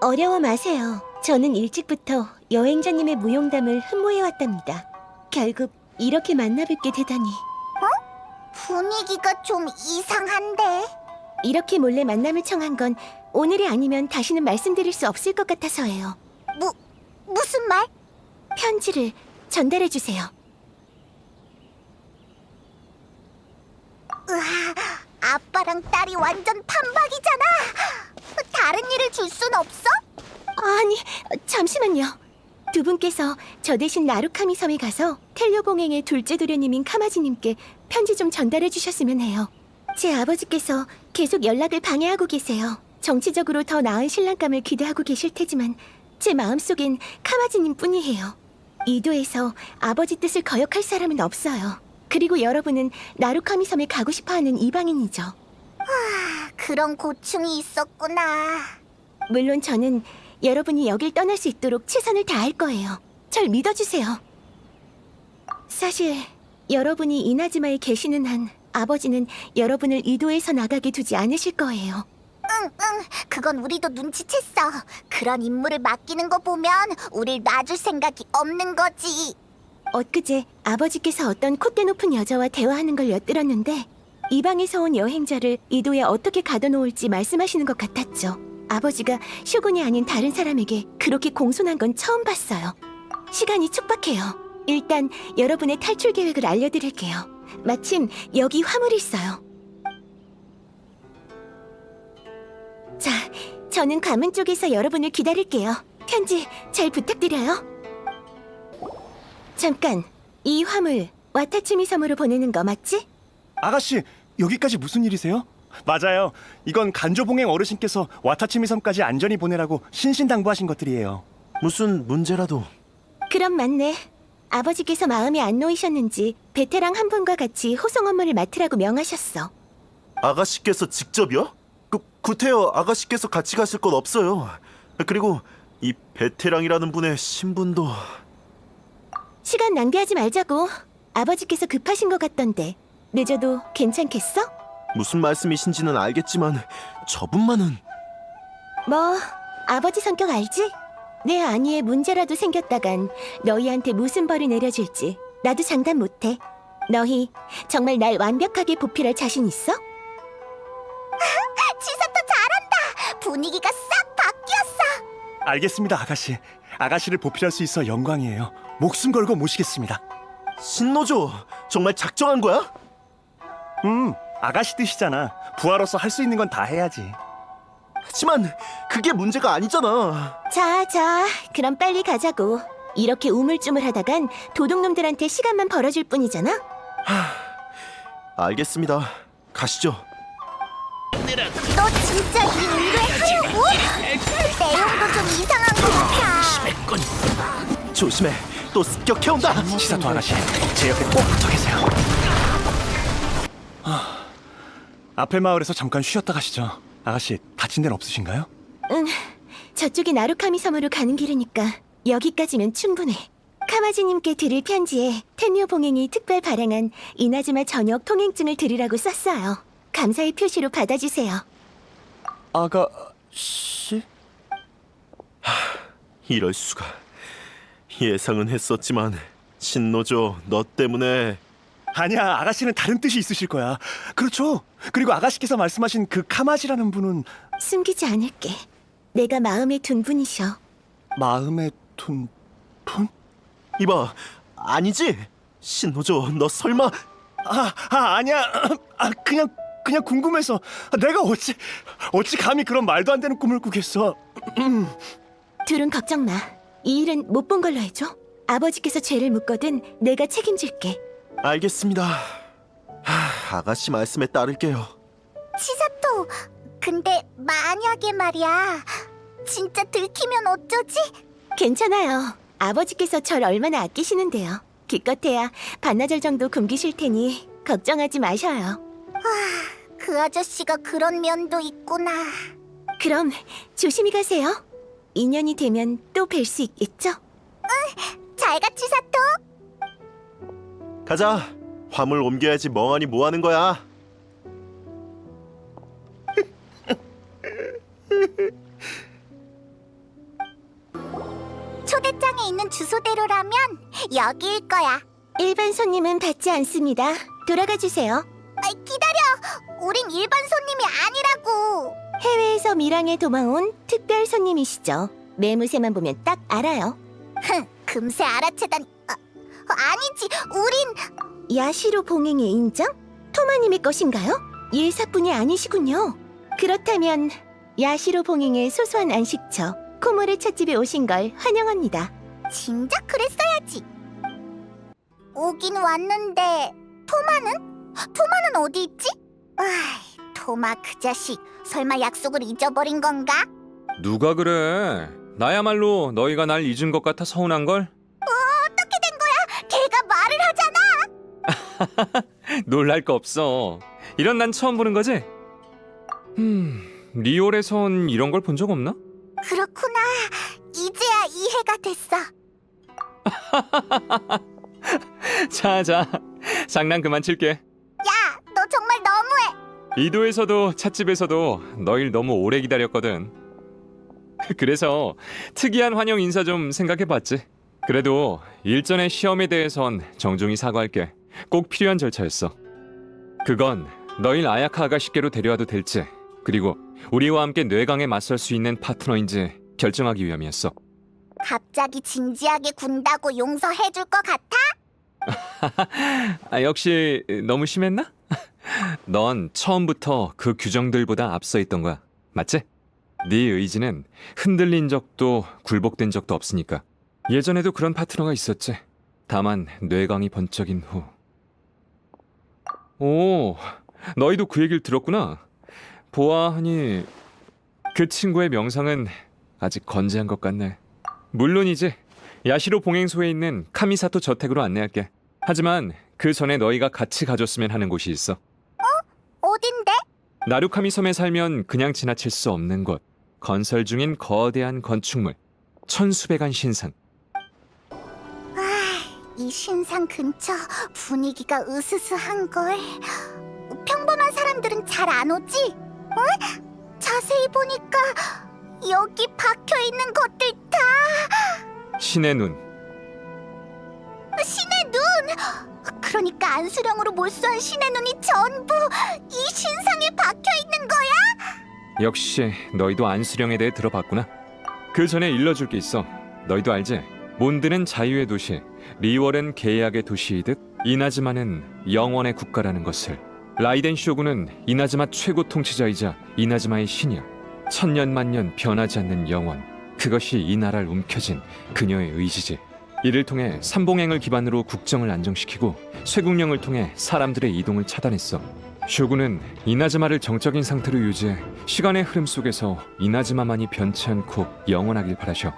어려워 마세요. 저는 일찍부터 여행자님의 무용담을 흠모해왔답니다. 결국 이렇게 만나뵙게 되다니. 분위기가 좀 이상한데. 이렇게 몰래 만남을 청한 건 오늘이 아니면 다시는 말씀드릴 수 없을 것 같아서예요. 무슨 말? 편지를 전달해주세요. 아빠랑 딸이 완전 판박이잖아. 다른 일을 줄 순 없어? 아니, 잠시만요. 두 분께서 저 대신 나루카미 섬에 가서 텔료 봉행의 둘째 도련님인 카마지님께 편지 좀 전달해 주셨으면 해요. 제 아버지께서 계속 연락을 방해하고 계세요. 정치적으로 더 나은 신랑감을 기대하고 계실 테지만 제 마음속엔 카마지님 뿐이에요. 이도에서 아버지 뜻을 거역할 사람은 없어요. 그리고 여러분은 나루카미 섬에 가고 싶어하는 이방인이죠. 그런 고충이 있었구나. 물론 저는 여러분이 여길 떠날 수 있도록 최선을 다할 거예요. 절 믿어주세요. 사실 여러분이 이나즈마에 계시는 한 아버지는 여러분을 이도에서 나가게 두지 않으실 거예요. 응, 그건 우리도 눈치챘어. 그런 임무를 맡기는 거 보면 우릴 놔줄 생각이 없는 거지. 엊그제 아버지께서 어떤 콧대 높은 여자와 대화하는 걸 엿들었는데 이방에서 온 여행자를 이도에 어떻게 가둬놓을지 말씀하시는 것 같았죠. 아버지가 쇼군이 아닌 다른 사람에게 그렇게 공손한 건 처음 봤어요. 시간이 촉박해요. 일단 여러분의 탈출 계획을 알려드릴게요. 마침 여기 화물이 있어요. 자, 저는 가문 쪽에서 여러분을 기다릴게요. 편지 잘 부탁드려요. 잠깐, 이 화물 와타치미 섬으로 보내는 거 맞지? 아가씨, 여기까지 무슨 일이세요? 맞아요. 이건 간조봉행 어르신께서 와타치미 섬까지 안전히 보내라고 신신당부하신 것들이에요. 무슨 문제라도 그럼 맞네. 아버지께서 마음에 안 놓이셨는지 베테랑 한 분과 같이 호송 업무를 맡으라고 명하셨어. 아가씨께서 직접요? 구태여 아가씨께서 같이 가실 건 없어요. 그리고 이 베테랑이라는 분의 신분도 시간 낭비하지 말자고. 아버지께서 급하신 것 같던데 늦어도 괜찮겠어? 무슨 말씀이신지는 알겠지만 저분만은 뭐 아버지 성격 알지? 내 안위에 문제라도 생겼다간 너희한테 무슨 벌을 내려줄지 나도 장담 못해. 너희 정말 날 완벽하게 보필할 자신 있어? 치사토 잘한다. 분위기가 싹 바뀌었어. 알겠습니다, 아가씨. 아가씨를 보필할 수 있어 영광이에요. 목숨 걸고 모시겠습니다. 신노조 정말 작정한 거야? 아가씨 뜻이잖아. 부하로서 할 수 있는 건 다 해야지. 하지만 그게 문제가 아니잖아. 자, 그럼 빨리 가자고. 이렇게 우물쭈물하다간 도둑놈들한테 시간만 벌어줄 뿐이잖아. 알겠습니다. 가시죠. 너 진짜 이 일을 하려고? 내용도 좀 이상한 것 같아. 조심해. 또 습격해온다. 치사토 아가씨, 제 옆에 꼭 붙어 계세요. 앞에 마을에서 잠깐 쉬었다 가시죠. 아가씨, 다친 데는 없으신가요? 응, 저쪽이 나루카미 섬으로 가는 길이니까 여기까지면 충분해. 카마지님께 드릴 편지에 텐뇨 봉행이 특별 발행한 이나즈마 전역 통행증을 드리라고 썼어요. 감사의 표시로 받아주세요. 아가씨? 이럴 수가. 예상은 했었지만 신노조 너 때문에. 아니야, 아가씨는 다른 뜻이 있으실 거야. 그렇죠. 그리고 아가씨께서 말씀하신 그 카마지라는 분은 숨기지 않을게. 내가 마음에 둔 분이셔. 마음에 둔 분? 이봐, 아니지? 신노조 너 설마. 아니야. 그냥 궁금해서. 내가 어찌 감히 그런 말도 안 되는 꿈을 꾸겠어. 둘은 걱정 마. 이 일은 못 본 걸로 해줘. 아버지께서 죄를 묻거든 내가 책임질게. 알겠습니다. 아가씨 말씀에 따를게요. 치사토, 근데 만약에 말이야, 진짜 들키면 어쩌지? 괜찮아요. 아버지께서 절 얼마나 아끼시는데요. 기껏해야 반나절 정도 굶기실 테니 걱정하지 마셔요. 그 아저씨가 그런 면도 있구나. 그럼 조심히 가세요. 인연이 되면 또 뵐 수 있겠죠? 잘 가, 치사토. 가자. 화물 옮겨야지. 멍하니 뭐 하는 거야? 초대장에 있는 주소대로라면 여기일 거야. 일반 손님은 받지 않습니다. 돌아가 주세요. 기다려. 우린 일반 손님이 아니라고. 해외에서 밀항에 도망온 특별 손님이시죠. 매무새만 보면 딱 알아요. 금세 알아채다니. 아니지, 우린 야시로 봉행의 인정? 토마님의 것인가요? 일사뿐이 아니시군요. 그렇다면 야시로 봉행의 소소한 안식처 코모레 찻집에 오신 걸 환영합니다. 진작 그랬어야지. 오긴 왔는데 토마는 어디 있지? 토마 그 자식 설마 약속을 잊어버린 건가? 누가 그래? 나야말로 너희가 날 잊은 것 같아 서운한걸? 어떻게 된 거야? 걔가 말을 하잖아. 놀랄 거 없어. 이런 난 처음 보는 거지? 리올에선 이런 걸 본 적 없나? 그렇구나. 이제야 이해가 됐어. 자, 장난 그만 칠게. 야, 너 정말 너무해. 이도에서도 찻집에서도 너희를 너무 오래 기다렸거든. 그래서 특이한 환영 인사 좀 생각해봤지. 그래도 일전의 시험에 대해선 정중히 사과할게. 꼭 필요한 절차였어. 그건 너희 아야카 아가씨께로 데려와도 될지, 그리고 우리와 함께 뇌강에 맞설 수 있는 파트너인지 결정하기 위함이었어. 갑자기 진지하게 군다고 용서해줄 것 같아? 역시 너무 심했나? 넌 처음부터 그 규정들보다 앞서 있던 거야. 맞지? 네 의지는 흔들린 적도 굴복된 적도 없으니까. 예전에도 그런 파트너가 있었지. 다만 뇌강이 번쩍인 후. 오, 너희도 그 얘기를 들었구나. 보아하니 그 친구의 명상은 아직 건재한 것 같네. 물론이지. 야시로 봉행소에 있는 카미사토 저택으로 안내할게. 하지만 그 전에 너희가 같이 가줬으면 하는 곳이 있어. 어딘데? 나루카미 섬에 살면 그냥 지나칠 수 없는 곳. 건설 중인 거대한 건축물. 천수백안 신상. 이 신상 근처 분위기가 으스스한걸. 평범한 사람들은 잘 안 오지? 응? 자세히 보니까 여기 박혀있는 것들 다 신의 눈. 신의 눈! 그러니까 안수령으로 몰수한 신의 눈이 전부 이 신상에 박혀있는 거야? 역시 너희도 안수령에 대해 들어봤구나. 그 전에 일러줄 게 있어. 너희도 알지? 몬드는 자유의 도시, 리월은 계약의 도시이듯 이나즈마는 영원의 국가라는 것을. 라이덴 쇼군은 이나즈마 최고 통치자이자 이나즈마의 신이야. 천년만년 변하지 않는 영원. 그것이 이 나라를 움켜쥔 그녀의 의지지. 이를 통해 삼봉행을 기반으로 국정을 안정시키고 쇠국령을 통해 사람들의 이동을 차단했어. 쇼군은 이나즈마를 정적인 상태로 유지해 시간의 흐름 속에서 이나즈마만이 변치 않고 영원하길 바라셔.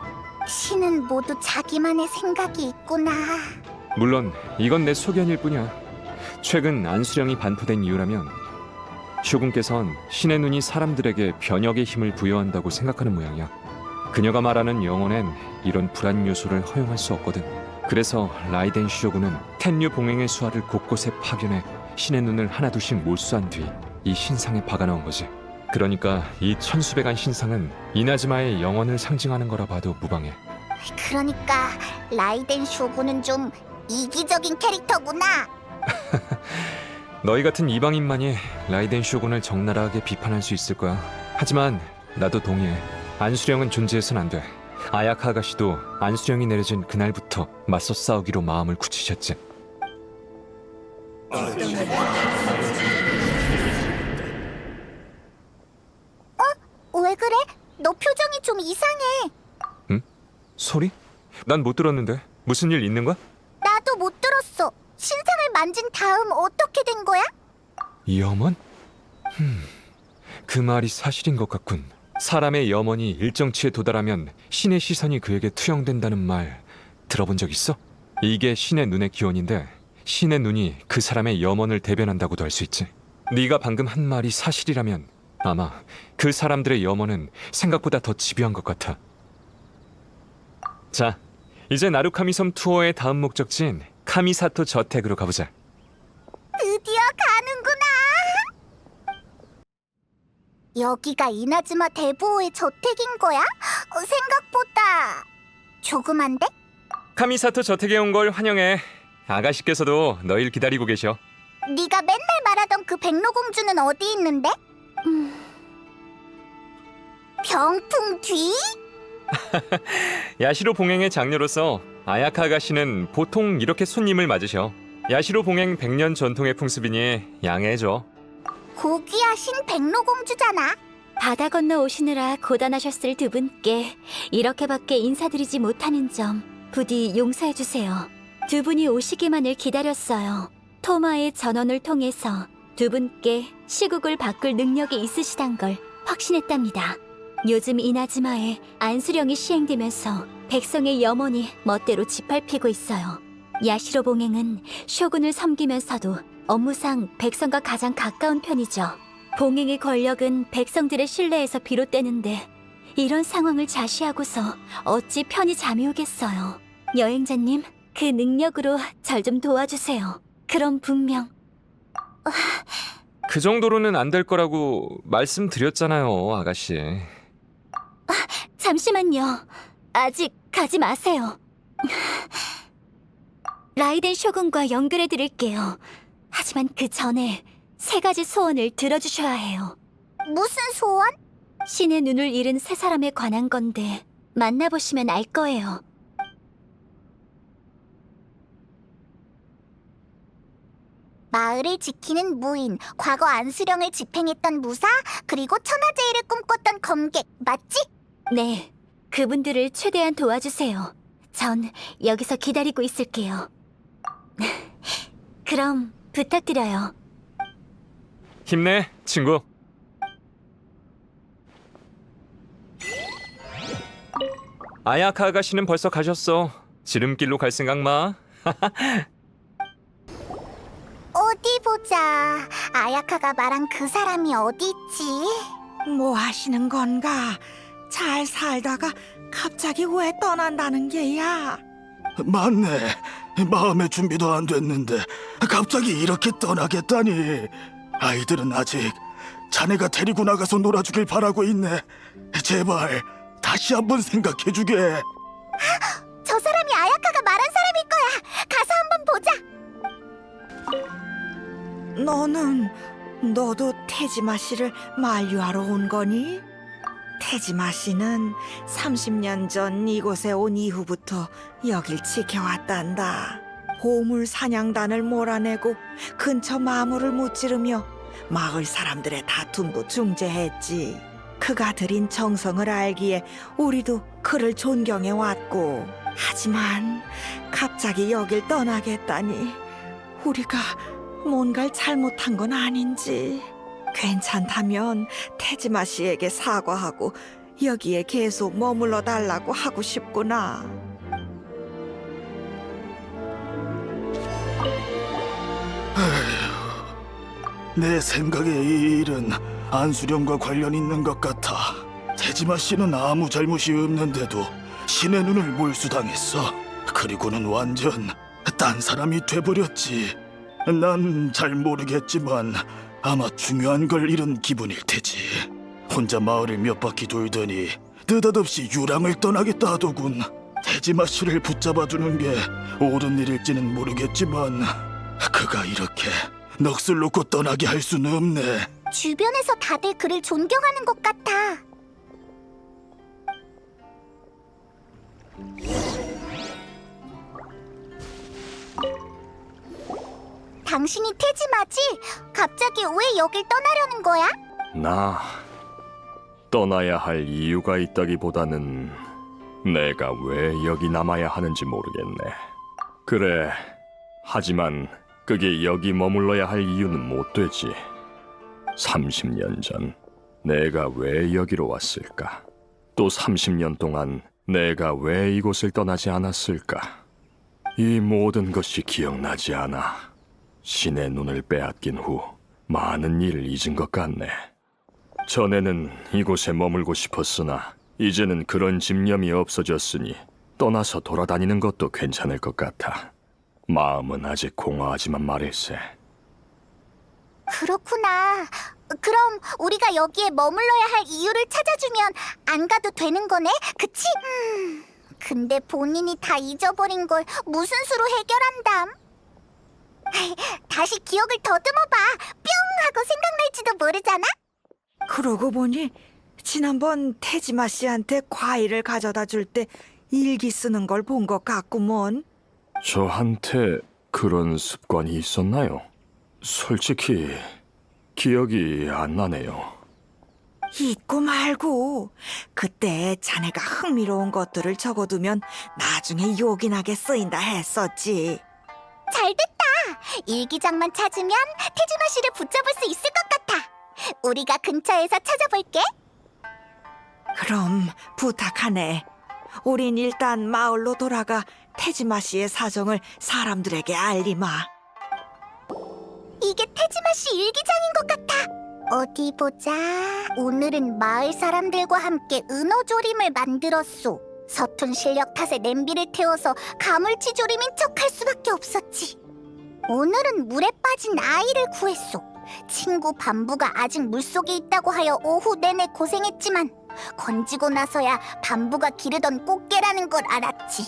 신은 모두 자기만의 생각이 있구나. 물론 이건 내 소견일 뿐이야. 최근 안수령이 반포된 이유라면 쇼군께선 신의 눈이 사람들에게 변혁의 힘을 부여한다고 생각하는 모양이야. 그녀가 말하는 영혼엔 이런 불안 요소를 허용할 수 없거든. 그래서 라이덴 쇼군은 텐류 봉행의 수하를 곳곳에 파견해 신의 눈을 하나둘씩 몰수한 뒤 이 신상에 박아넣은 거지. 그러니까 이 천수백안 신상은 이나즈마의 영혼을 상징하는 거라 봐도 무방해. 그러니까 라이덴 쇼군은 좀 이기적인 캐릭터구나. 너희 같은 이방인만이 라이덴 쇼군을 적나라하게 비판할 수 있을 거야. 하지만 나도 동의해. 안수령은 존재해선 안 돼. 아야카 아가씨도 안수령이 내려진 그날부터 맞서 싸우기로 마음을 굳히셨지. 왜 그래? 너 표정이 좀 이상해. 응? 소리? 난 못 들었는데. 무슨 일 있는 거야? 나도 못 들었어. 신상을 만진 다음 어떻게 된 거야? 염원? 그 말이 사실인 것 같군. 사람의 염원이 일정치에 도달하면 신의 시선이 그에게 투영된다는 말 들어본 적 있어? 이게 신의 눈의 기원인데 신의 눈이 그 사람의 염원을 대변한다고도 할 수 있지. 네가 방금 한 말이 사실이라면 아마 그 사람들의 염원은 생각보다 더 집요한 것 같아. 자, 이제 나루카미 섬 투어의 다음 목적지인 카미사토 저택으로 가보자. 드디어 가는구나. 여기가 이나즈마 대부호의 저택인 거야? 생각보다 조그만데? 카미사토 저택에 온 걸 환영해. 아가씨께서도 너희를 기다리고 계셔. 네가 맨날 말하던 그 백로공주는 어디 있는데? 병풍 뒤? 야시로 봉행의 장녀로서 아야카 아가씨는 보통 이렇게 손님을 맞으셔. 야시로 봉행 100년 전통의 풍습이니 양해해줘. 고귀하신 백로공주잖아. 바다 건너 오시느라 고단하셨을 두 분께 이렇게밖에 인사드리지 못하는 점 부디 용서해 주세요. 두 분이 오시기만을 기다렸어요. 토마의 전원을 통해서 두 분께 시국을 바꿀 능력이 있으시단 걸 확신했답니다. 요즘 이나즈마에 안수령이 시행되면서 백성의 염원이 멋대로 짓밟히고 있어요. 야시로 봉행은 쇼군을 섬기면서도 업무상 백성과 가장 가까운 편이죠. 봉행의 권력은 백성들의 신뢰에서 비롯되는데 이런 상황을 자시하고서 어찌 편히 잠이 오겠어요. 여행자님, 그 능력으로 절 좀 도와주세요. 그럼 분명... 그 정도로는 안 될 거라고 말씀드렸잖아요, 아가씨. 잠시만요. 아직 가지 마세요. 라이덴 쇼군과 연결해 드릴게요. 하지만 그 전에 3가지 소원을 들어주셔야 해요. 무슨 소원? 신의 눈을 잃은 3사람에 관한 건데 만나보시면 알 거예요. 마을을 지키는 무인, 과거 안수령을 집행했던 무사, 그리고 천하제일을 꿈꿨던 검객, 맞지? 네, 그분들을 최대한 도와주세요. 전 여기서 기다리고 있을게요. 그럼 부탁드려요. 힘내, 친구. 아야카 아가씨는 벌써 가셨어. 지름길로 갈 생각 마. 어디 보자. 아야카가 말한 그 사람이 어디 있지? 뭐 하시는 건가? 잘 살다가 갑자기 왜 떠난다는 게야? 맞네. 마음의 준비도 안 됐는데 갑자기 이렇게 떠나겠다니. 아이들은 아직 자네가 데리고 나가서 놀아주길 바라고 있네. 제발 다시 한번 생각해주게. 저 사람이 아야카가 말한 사람일 거야. 가서 한번 보자. 너도 태지마 씨를 만류하러 온 거니? 태지마 씨는 30년 전 이곳에 온 이후부터 여길 지켜왔단다. 보물 사냥단을 몰아내고 근처 마물을 무찌르며 마을 사람들의 다툼도 중재했지. 그가 들인 정성을 알기에 우리도 그를 존경해 왔고, 하지만 갑자기 여길 떠나겠다니 우리가 뭔가를 잘못한 건 아닌지. 괜찮다면 태지마 씨에게 사과하고 여기에 계속 머물러 달라고 하고 싶구나. 내 생각에 이 일은 안수령과 관련 있는 것 같아. 태지마 씨는 아무 잘못이 없는데도 신의 눈을 몰수당했어. 그리고는 완전 딴 사람이 돼버렸지. 난 잘 모르겠지만 아마 중요한 걸 잃은 기분일 테지. 혼자 마을을 몇 바퀴 돌더니 느닷없이 유랑을 떠나겠다 하더군. 태지마 씨를 붙잡아두는 게 옳은 일일지는 모르겠지만 그가 이렇게 넋을 놓고 떠나게 할 수는 없네. 주변에서 다들 그를 존경하는 것 같아. 당신이 태지마지? 갑자기 왜 여길 떠나려는 거야? 나 떠나야 할 이유가 있다기보다는 내가 왜 여기 남아야 하는지 모르겠네. 그래, 하지만 그게 여기 머물러야 할 이유는 못 되지. 30년 전 내가 왜 여기로 왔을까? 또 30년 동안 내가 왜 이곳을 떠나지 않았을까? 이 모든 것이 기억나지 않아. 신의 눈을 빼앗긴 후 많은 일을 잊은 것 같네. 전에는 이곳에 머물고 싶었으나 이제는 그런 집념이 없어졌으니 떠나서 돌아다니는 것도 괜찮을 것 같아. 마음은 아직 공허하지만 말일세. 그렇구나. 그럼 우리가 여기에 머물러야 할 이유를 찾아주면 안 가도 되는 거네? 그치? 근데 본인이 다 잊어버린 걸 무슨 수로 해결한담? 다시 기억을 더듬어봐. 뿅 하고 생각날지도 모르잖아? 그러고 보니 지난번 태지마 씨한테 과일을 가져다 줄 때 일기 쓰는 걸 본 것 같구먼. 저한테 그런 습관이 있었나요? 솔직히 기억이 안 나네요. 잊고 말고 그때 자네가 흥미로운 것들을 적어두면 나중에 요긴하게 쓰인다 했었지. 잘됐다. 일기장만 찾으면 태지마 씨를 붙잡을 수 있을 것 같아. 우리가 근처에서 찾아볼게. 그럼 부탁하네. 우린 일단 마을로 돌아가 태지마 씨의 사정을 사람들에게 알리마. 이게 태지마 씨 일기장인 것 같아. 어디 보자. 오늘은 마을 사람들과 함께 은어조림을 만들었소. 서툰 실력 탓에 냄비를 태워서 가물치 조림인 척할 수밖에 없었지. 오늘은 물에 빠진 아이를 구했소. 친구 반부가 아직 물속에 있다고 하여 오후 내내 고생했지만 건지고 나서야 반부가 기르던 꽃게라는 걸 알았지.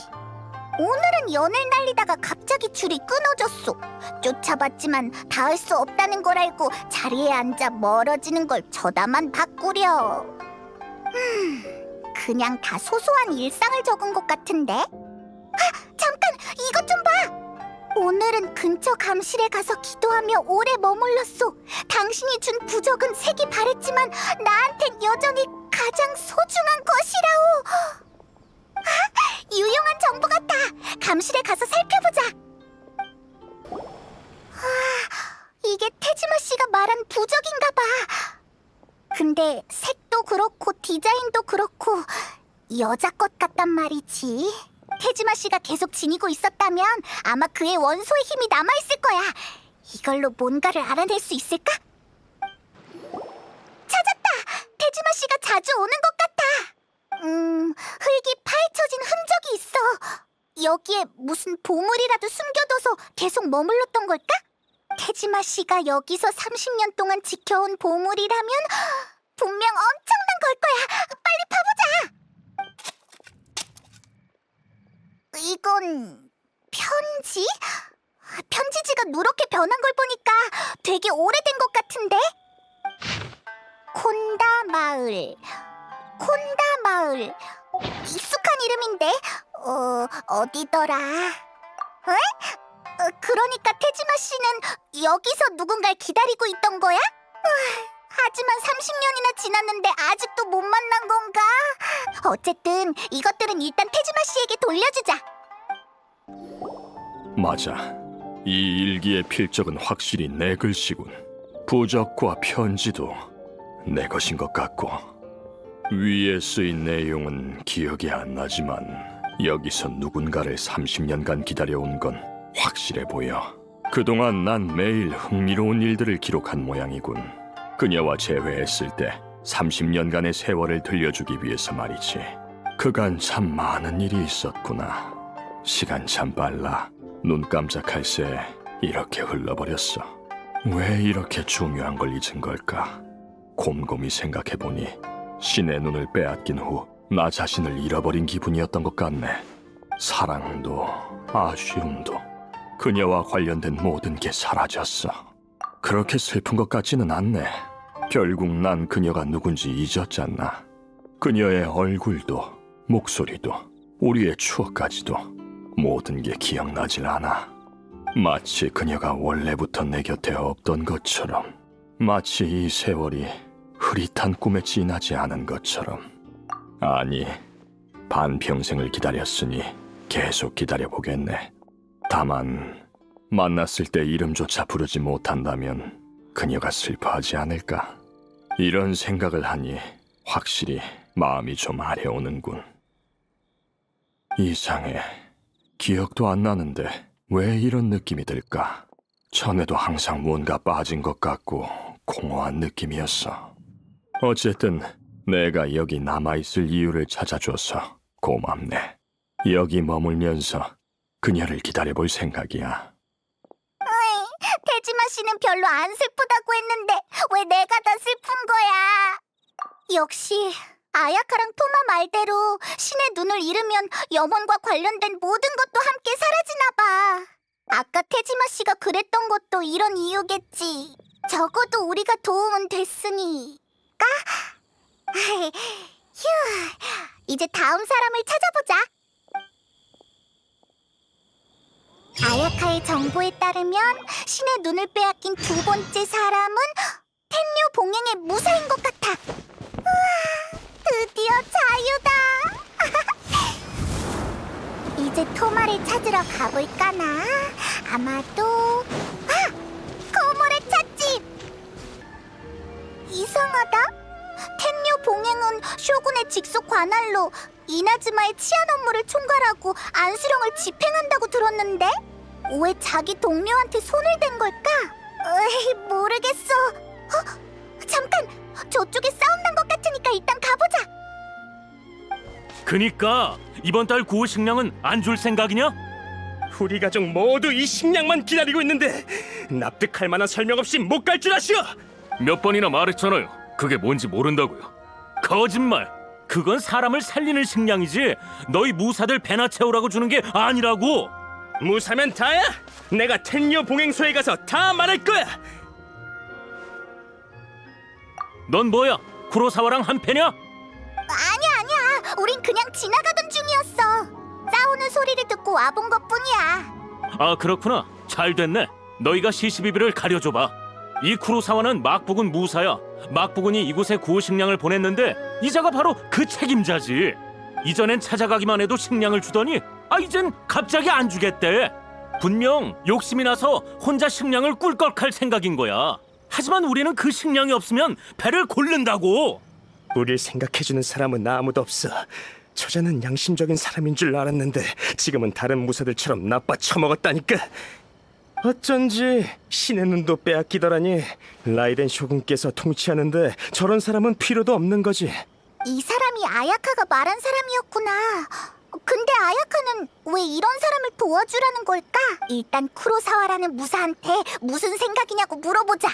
오늘은 연을 날리다가 갑자기 줄이 끊어졌어. 쫓아봤지만 닿을 수 없다는 걸 알고 자리에 앉아 멀어지는 걸 쳐다만 봤구려. 그냥 다 소소한 일상을 적은 것 같은데? 잠깐! 이것 좀 봐! 오늘은 근처 감실에 가서 기도하며 오래 머물렀소. 당신이 준 부적은 색이 바랬지만 나한텐 여전히 가장 소중한 것이라오. 유용한 정보 같아. 감실에 가서 살펴보자. 이게 테즈마 씨가 말한 부적인가 봐. 근데 색도 그렇고 디자인도 그렇고 여자 것 같단 말이지. 테즈마 씨가 계속 지니고 있었다면 아마 그의 원소의 힘이 남아있을 거야. 이걸로 뭔가를 알아낼 수 있을까? 찾았다! 테즈마 씨가 자주 오는 것 같아. 흙이 파헤쳐진 흔적이 있어. 여기에 무슨 보물이라도 숨겨둬서 계속 머물렀던 걸까? 테즈마 씨가 여기서 30년 동안 지켜온 보물이라면 분명 엄청난 걸 거야. 빨리 파보자. 이건 편지? 편지지가 누렇게 변한 걸 보니까 되게 오래된 것 같은데? 콘다 마을. 익숙한 이름인데 어디더라? 에? 그러니까 테즈마 씨는 여기서 누군가를 기다리고 있던 거야? 하지만 30년이나 지났는데 아직도 못 만난 건가? 어쨌든 이것들은 일단 테즈마 씨에게 돌려주자. 맞아. 이 일기의 필적은 확실히 내 글씨군. 부적과 편지도 내 것인 것 같고, 위에 쓰인 내용은 기억이 안 나지만 여기서 누군가를 30년간 기다려온 건 확실해 보여. 그동안 난 매일 흥미로운 일들을 기록한 모양이군. 그녀와 재회했을 때 30년간의 세월을 들려주기 위해서 말이지. 그간 참 많은 일이 있었구나. 시간 참 빨라. 눈 깜짝할 새 이렇게 흘러버렸어. 왜 이렇게 중요한 걸 잊은 걸까? 곰곰이 생각해보니 신의 눈을 빼앗긴 후 나 자신을 잃어버린 기분이었던 것 같네. 사랑도 아쉬움도 그녀와 관련된 모든 게 사라졌어. 그렇게 슬픈 것 같지는 않네. 결국 난 그녀가 누군지 잊었잖아. 그녀의 얼굴도 목소리도 우리의 추억까지도 모든 게 기억나질 않아. 마치 그녀가 원래부터 내 곁에 없던 것처럼, 마치 이 세월이 흐릿한 꿈에 지나지 않은 것처럼. 아니, 반평생을 기다렸으니 계속 기다려보겠네. 다만 만났을 때 이름조차 부르지 못한다면 그녀가 슬퍼하지 않을까? 이런 생각을 하니 확실히 마음이 좀 아려오는군. 이상해. 기억도 안 나는데 왜 이런 느낌이 들까? 전에도 항상 뭔가 빠진 것 같고 공허한 느낌이었어. 어쨌든 내가 여기 남아있을 이유를 찾아줘서 고맙네. 여기 머물면서 그녀를 기다려볼 생각이야. 테즈마 씨는 별로 안 슬프다고 했는데 왜 내가 다 슬픈 거야? 역시 아야카랑 토마 말대로 신의 눈을 잃으면 영혼과 관련된 모든 것도 함께 사라지나 봐. 아까 테즈마 씨가 그랬던 것도 이런 이유겠지. 적어도 우리가 도움은 됐으니까. 휴, 이제 다음 사람을 찾아보자. 아야카의 정보에 따르면 신의 눈을 빼앗긴 두 번째 사람은 텐류 봉행의 무사인 것 같아. 우와, 드디어 자유다. 이제 토마를 찾으러 가볼까나. 아마도 거물의 찻집. 이상하다. 텐류 봉행은 쇼군의 직속 관할로 이나즈마의 치안 업무를 총괄하고 안수령을 집행한다고 들었는데 왜 자기 동료한테 손을 댄 걸까? 모르겠어. 잠깐! 저쪽에 싸움 난 것 같으니까 일단 가보자. 그니까 이번 달 구호 식량은 안 줄 생각이냐? 우리 가족 모두 이 식량만 기다리고 있는데 납득할 만한 설명 없이 못 갈 줄 아시오! 몇 번이나 말했잖아요. 그게 뭔지 모른다고요. 거짓말! 그건 사람을 살리는 식량이지 너희 무사들 배나 채우라고 주는 게 아니라고! 무사면 다야? 내가 텐녀 봉행소에 가서 다 말할 거야! 넌 뭐야? 쿠로사와랑 한패냐? 아니야. 우린 그냥 지나가던 중이었어. 싸우는 소리를 듣고 와본 것뿐이야. 아 그렇구나. 잘 됐네. 너희가 시시비비를 가려줘봐. 이 쿠로사와는 막부군 무사야. 막부군이 이곳에 구호 식량을 보냈는데 이자가 바로 그 책임자지. 이전엔 찾아가기만 해도 식량을 주더니 이젠 갑자기 안 주겠대. 분명 욕심이 나서 혼자 식량을 꿀꺽할 생각인 거야. 하지만 우리는 그 식량이 없으면 배를 고른다고. 우릴 생각해주는 사람은 아무도 없어. 처자는 양심적인 사람인 줄 알았는데 지금은 다른 무사들처럼 나빠 처먹었다니까. 어쩐지 신의 눈도 빼앗기더라니. 라이덴 쇼군께서 통치하는데 저런 사람은 필요도 없는 거지. 이 사람이 아야카가 말한 사람이었구나. 근데 아야카는 왜 이런 사람을 도와주라는 걸까? 일단 쿠로사와라는 무사한테 무슨 생각이냐고 물어보자.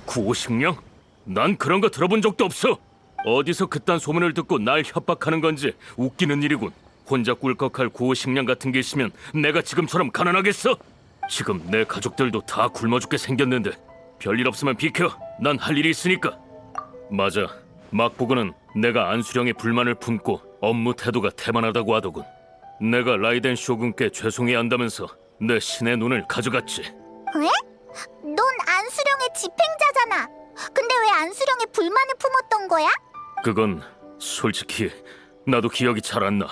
구호 식량? 난 그런 거 들어본 적도 없어. 어디서 그딴 소문을 듣고 날 협박하는 건지 웃기는 일이군. 혼자 꿀꺽할 구호 식량 같은 게 있으면 내가 지금처럼 가난하겠어? 지금 내 가족들도 다 굶어 죽게 생겼는데 별일 없으면 비켜. 난 할 일이 있으니까. 맞아. 막부군은 내가 안수령의 불만을 품고 업무 태도가 태만하다고 하더군. 내가 라이덴 쇼군께 죄송해야 한다면서 내 신의 눈을 가져갔지. 왜? 넌 안수령의 집행자잖아. 근데 왜 안수령의 불만을 품었던 거야? 그건 솔직히 나도 기억이 잘 안 나.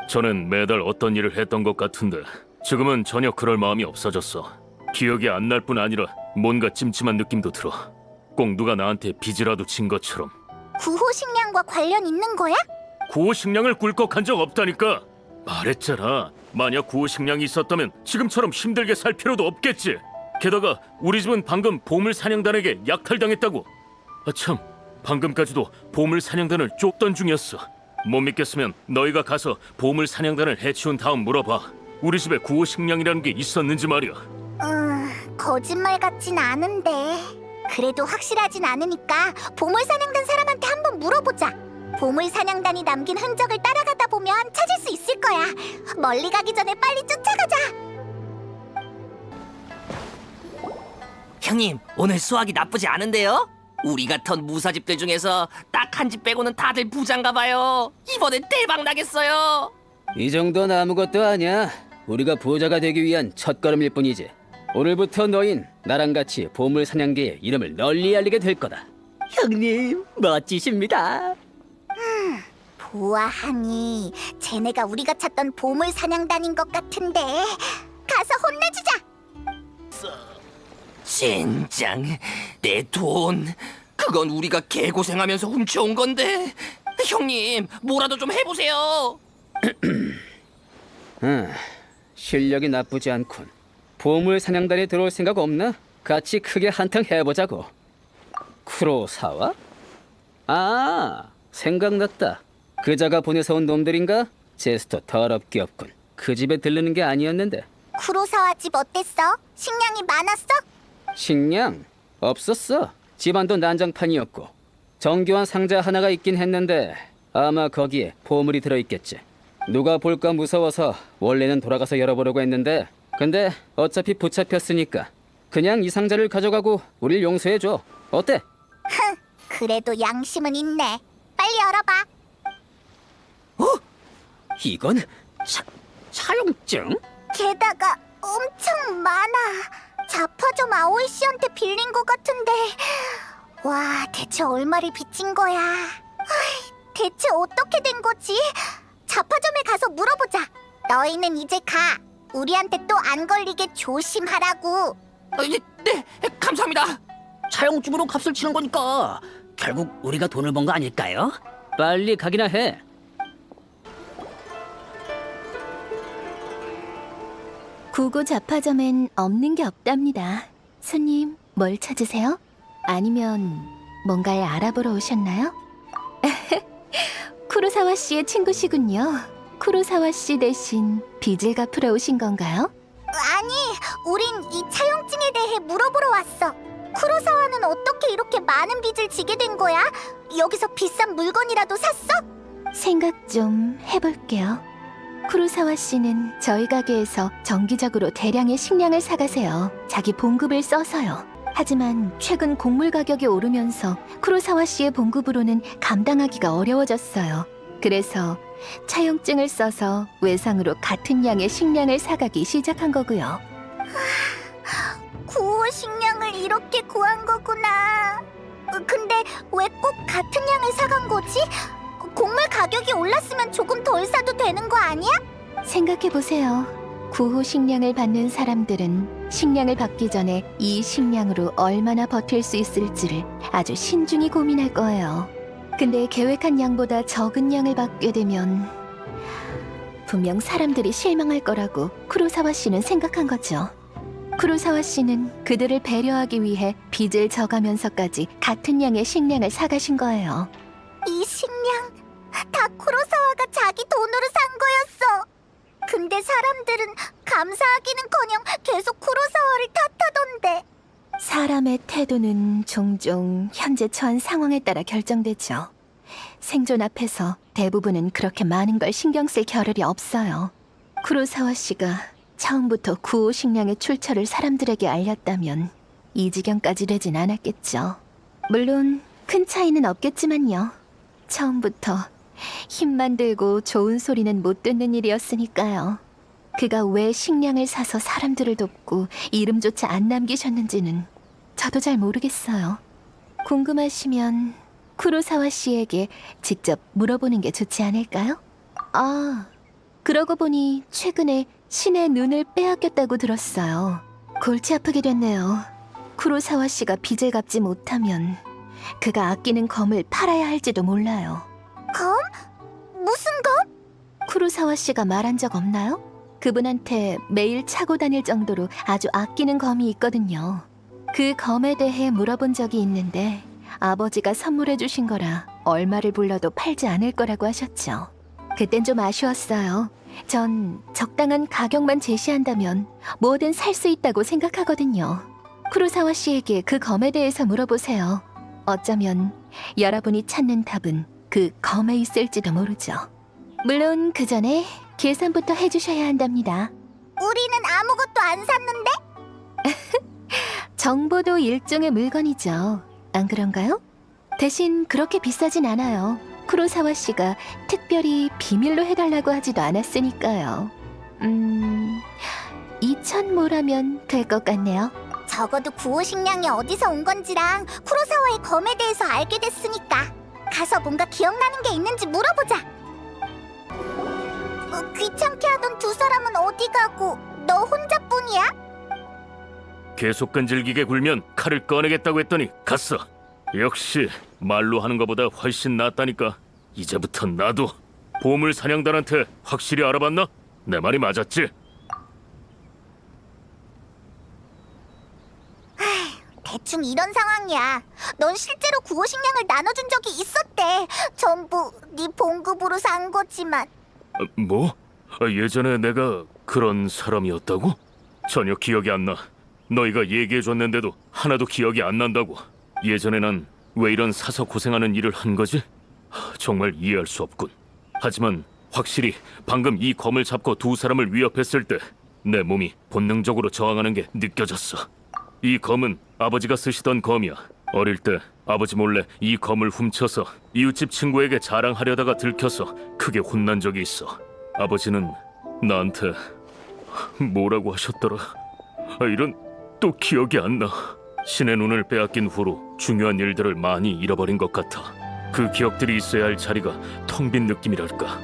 전엔 매달 어떤 일을 했던 것 같은데 지금은 전혀 그럴 마음이 없어졌어. 기억이 안 날 뿐 아니라 뭔가 찜찜한 느낌도 들어. 꼭 누가 나한테 빚이라도 진 것처럼. 구호 식량과 관련 있는 거야? 구호 식량을 꿀꺽한 적 없다니까. 말했잖아. 만약 구호 식량이 있었다면 지금처럼 힘들게 살 필요도 없겠지. 게다가 우리 집은 방금 보물 사냥단에게 약탈당했다고. 참, 방금까지도 보물 사냥단을 쫓던 중이었어. 못 믿겠으면 너희가 가서 보물 사냥단을 해치운 다음 물어봐. 우리 집에 구호 식량이라는 게 있었는지 말이야. 거짓말 같진 않은데. 그래도 확실하진 않으니까 보물 사냥단 사람한테 한번 물어보자. 보물 사냥단이 남긴 흔적을 따라가다 보면 찾을 수 있을 거야. 멀리 가기 전에 빨리 쫓아가자. 형님, 오늘 수학이 나쁘지 않은데요? 우리 같은 무사집들 중에서 딱 한 집 빼고는 다들 부자인가 봐요. 이번엔 대박 나겠어요. 이 정도는 아무것도 아니야. 우리가 부자가 되기 위한 첫걸음일 뿐이지. 오늘부터 너흰 나랑 같이 보물 사냥개의 이름을 널리 알리게 될 거다. 형님, 멋지십니다. 보아하니 쟤네가 우리가 찾던 보물 사냥단인 것 같은데. 가서 혼내주자. 젠장, 내 돈. 그건 우리가 개고생하면서 훔쳐온 건데. 형님, 뭐라도 좀 해보세요. 실력이 나쁘지 않군. 보물 사냥단에 들어올 생각 없나? 같이 크게 한탕 해보자고. 쿠로사와? 아, 생각났다. 그자가 보내서 온 놈들인가? 제스터 더럽게 없군. 그 집에 들르는 게 아니었는데. 쿠로사와 집 어땠어? 식량이 많았어? 식량? 없었어. 집안도 난장판이었고 정교한 상자 하나가 있긴 했는데 아마 거기에 보물이 들어있겠지. 누가 볼까 무서워서 원래는 돌아가서 열어보려고 했는데 근데 어차피 붙잡혔으니까 그냥 이 상자를 가져가고 우릴 용서해줘. 어때? 그래도 양심은 있네. 빨리 열어봐. 이건 차용증? 게다가 엄청 많아. 자파점 아오이 씨한테 빌린 것 같은데. 와, 대체 얼마를 빚진 거야? 대체 어떻게 된 거지? 자파점에 가서 물어보자. 너희는 이제 가. 우리한테 또 안 걸리게 조심하라고. 네, 감사합니다. 차용증으로 값을 치는 거니까 결국 우리가 돈을 번 거 아닐까요? 빨리 가기나 해. 구고 자파점엔 없는 게 없답니다. 손님, 뭘 찾으세요? 아니면 뭔가를 알아보러 오셨나요? 쿠로사와 씨의 친구시군요. 쿠로사와 씨 대신 빚을 갚으러 오신 건가요? 아니, 우린 이 차용증에 대해 물어보러 왔어. 쿠로사와는 어떻게 이렇게 많은 빚을 지게 된 거야? 여기서 비싼 물건이라도 샀어? 생각 좀 해볼게요. 쿠로사와 씨는 저희 가게에서 정기적으로 대량의 식량을 사가세요. 자기 봉급을 써서요. 하지만 최근 곡물 가격이 오르면서 쿠로사와 씨의 봉급으로는 감당하기가 어려워졌어요. 그래서 차용증을 써서 외상으로 같은 양의 식량을 사가기 시작한 거고요. 구호 식량을 이렇게 구한 거구나. 근데 왜 꼭 같은 양을 사간 거지? 곡물 가격이 올랐으면 조금 덜 사도 되는 거 아니야? 생각해보세요. 구호 식량을 받는 사람들은 식량을 받기 전에 이 식량으로 얼마나 버틸 수 있을지를 아주 신중히 고민할 거예요. 근데 계획한 양보다 적은 양을 받게 되면 분명 사람들이 실망할 거라고 쿠로사와 씨는 생각한 거죠. 쿠로사와 씨는 그들을 배려하기 위해 빚을 져가면서까지 같은 양의 식량을 사가신 거예요. 이 식량 다 쿠로사와가 자기 돈으로 산 거였어. 근데 사람들은 감사하기는커녕 계속 쿠로사와를 탓하던데. 사람의 태도는 종종 현재 처한 상황에 따라 결정되죠. 생존 앞에서 대부분은 그렇게 많은 걸 신경 쓸 겨를이 없어요. 쿠로사와 씨가 처음부터 구호 식량의 출처를 사람들에게 알렸다면 이 지경까지 되진 않았겠죠. 물론 큰 차이는 없겠지만요. 처음부터 힘만 들고 좋은 소리는 못 듣는 일이었으니까요. 그가 왜 식량을 사서 사람들을 돕고 이름조차 안 남기셨는지는 저도 잘 모르겠어요. 궁금하시면 쿠로사와 씨에게 직접 물어보는 게 좋지 않을까요? 아, 그러고 보니 최근에 신의 눈을 빼앗겼다고 들었어요. 골치 아프게 됐네요. 쿠로사와 씨가 빚을 갚지 못하면 그가 아끼는 검을 팔아야 할지도 몰라요. 검? 무슨 검? 쿠로사와 씨가 말한 적 없나요? 그분한테 매일 차고 다닐 정도로 아주 아끼는 검이 있거든요. 그 검에 대해 물어본 적이 있는데 아버지가 선물해 주신 거라 얼마를 불러도 팔지 않을 거라고 하셨죠. 그땐 좀 아쉬웠어요. 전 적당한 가격만 제시한다면 뭐든 살 수 있다고 생각하거든요. 쿠로사와 씨에게 그 검에 대해서 물어보세요. 어쩌면 여러분이 찾는 답은 그 검에 있을지도 모르죠. 물론 그 전에 계산부터 해주셔야 한답니다. 우리는 아무것도 안 샀는데? 정보도 일종의 물건이죠. 안 그런가요? 대신 그렇게 비싸진 않아요. 쿠로사와 씨가 특별히 비밀로 해달라고 하지도 않았으니까요. 2,000모라면 될 것 같네요. 적어도 구호 식량이 어디서 온 건지랑 쿠로사와의 검에 대해서 알게 됐으니까 가서 뭔가 기억나는 게 있는지 물어보자. 귀찮게 하던 두 사람은 어디 가고 너 혼자뿐이야? 계속 끈질기게 굴면 칼을 꺼내겠다고 했더니 갔어. 역시 말로 하는 것보다 훨씬 낫다니까. 이제부터 나도 보물 사냥단한테 확실히 알아봤나? 내 말이 맞았지? 대충 이런 상황이야. 넌 실제로 구호 식량을 나눠준 적이 있었대. 전부 네 봉급으로 산 거지만. 뭐? 예전에 내가 그런 사람이었다고? 전혀 기억이 안 나. 너희가 얘기해줬는데도 하나도 기억이 안 난다고. 예전에 난 왜 이런 사서 고생하는 일을 한 거지? 정말 이해할 수 없군. 하지만 확실히 방금 이 검을 잡고 두 사람을 위협했을 때 내 몸이 본능적으로 저항하는 게 느껴졌어. 이 검은 아버지가 쓰시던 검이야. 어릴 때 아버지 몰래 이 검을 훔쳐서 이웃집 친구에게 자랑하려다가 들켜서 크게 혼난 적이 있어. 아버지는 나한테 뭐라고 하셨더라? 이런 또 기억이 안 나. 신의 눈을 빼앗긴 후로 중요한 일들을 많이 잃어버린 것 같아. 그 기억들이 있어야 할 자리가 텅 빈 느낌이랄까.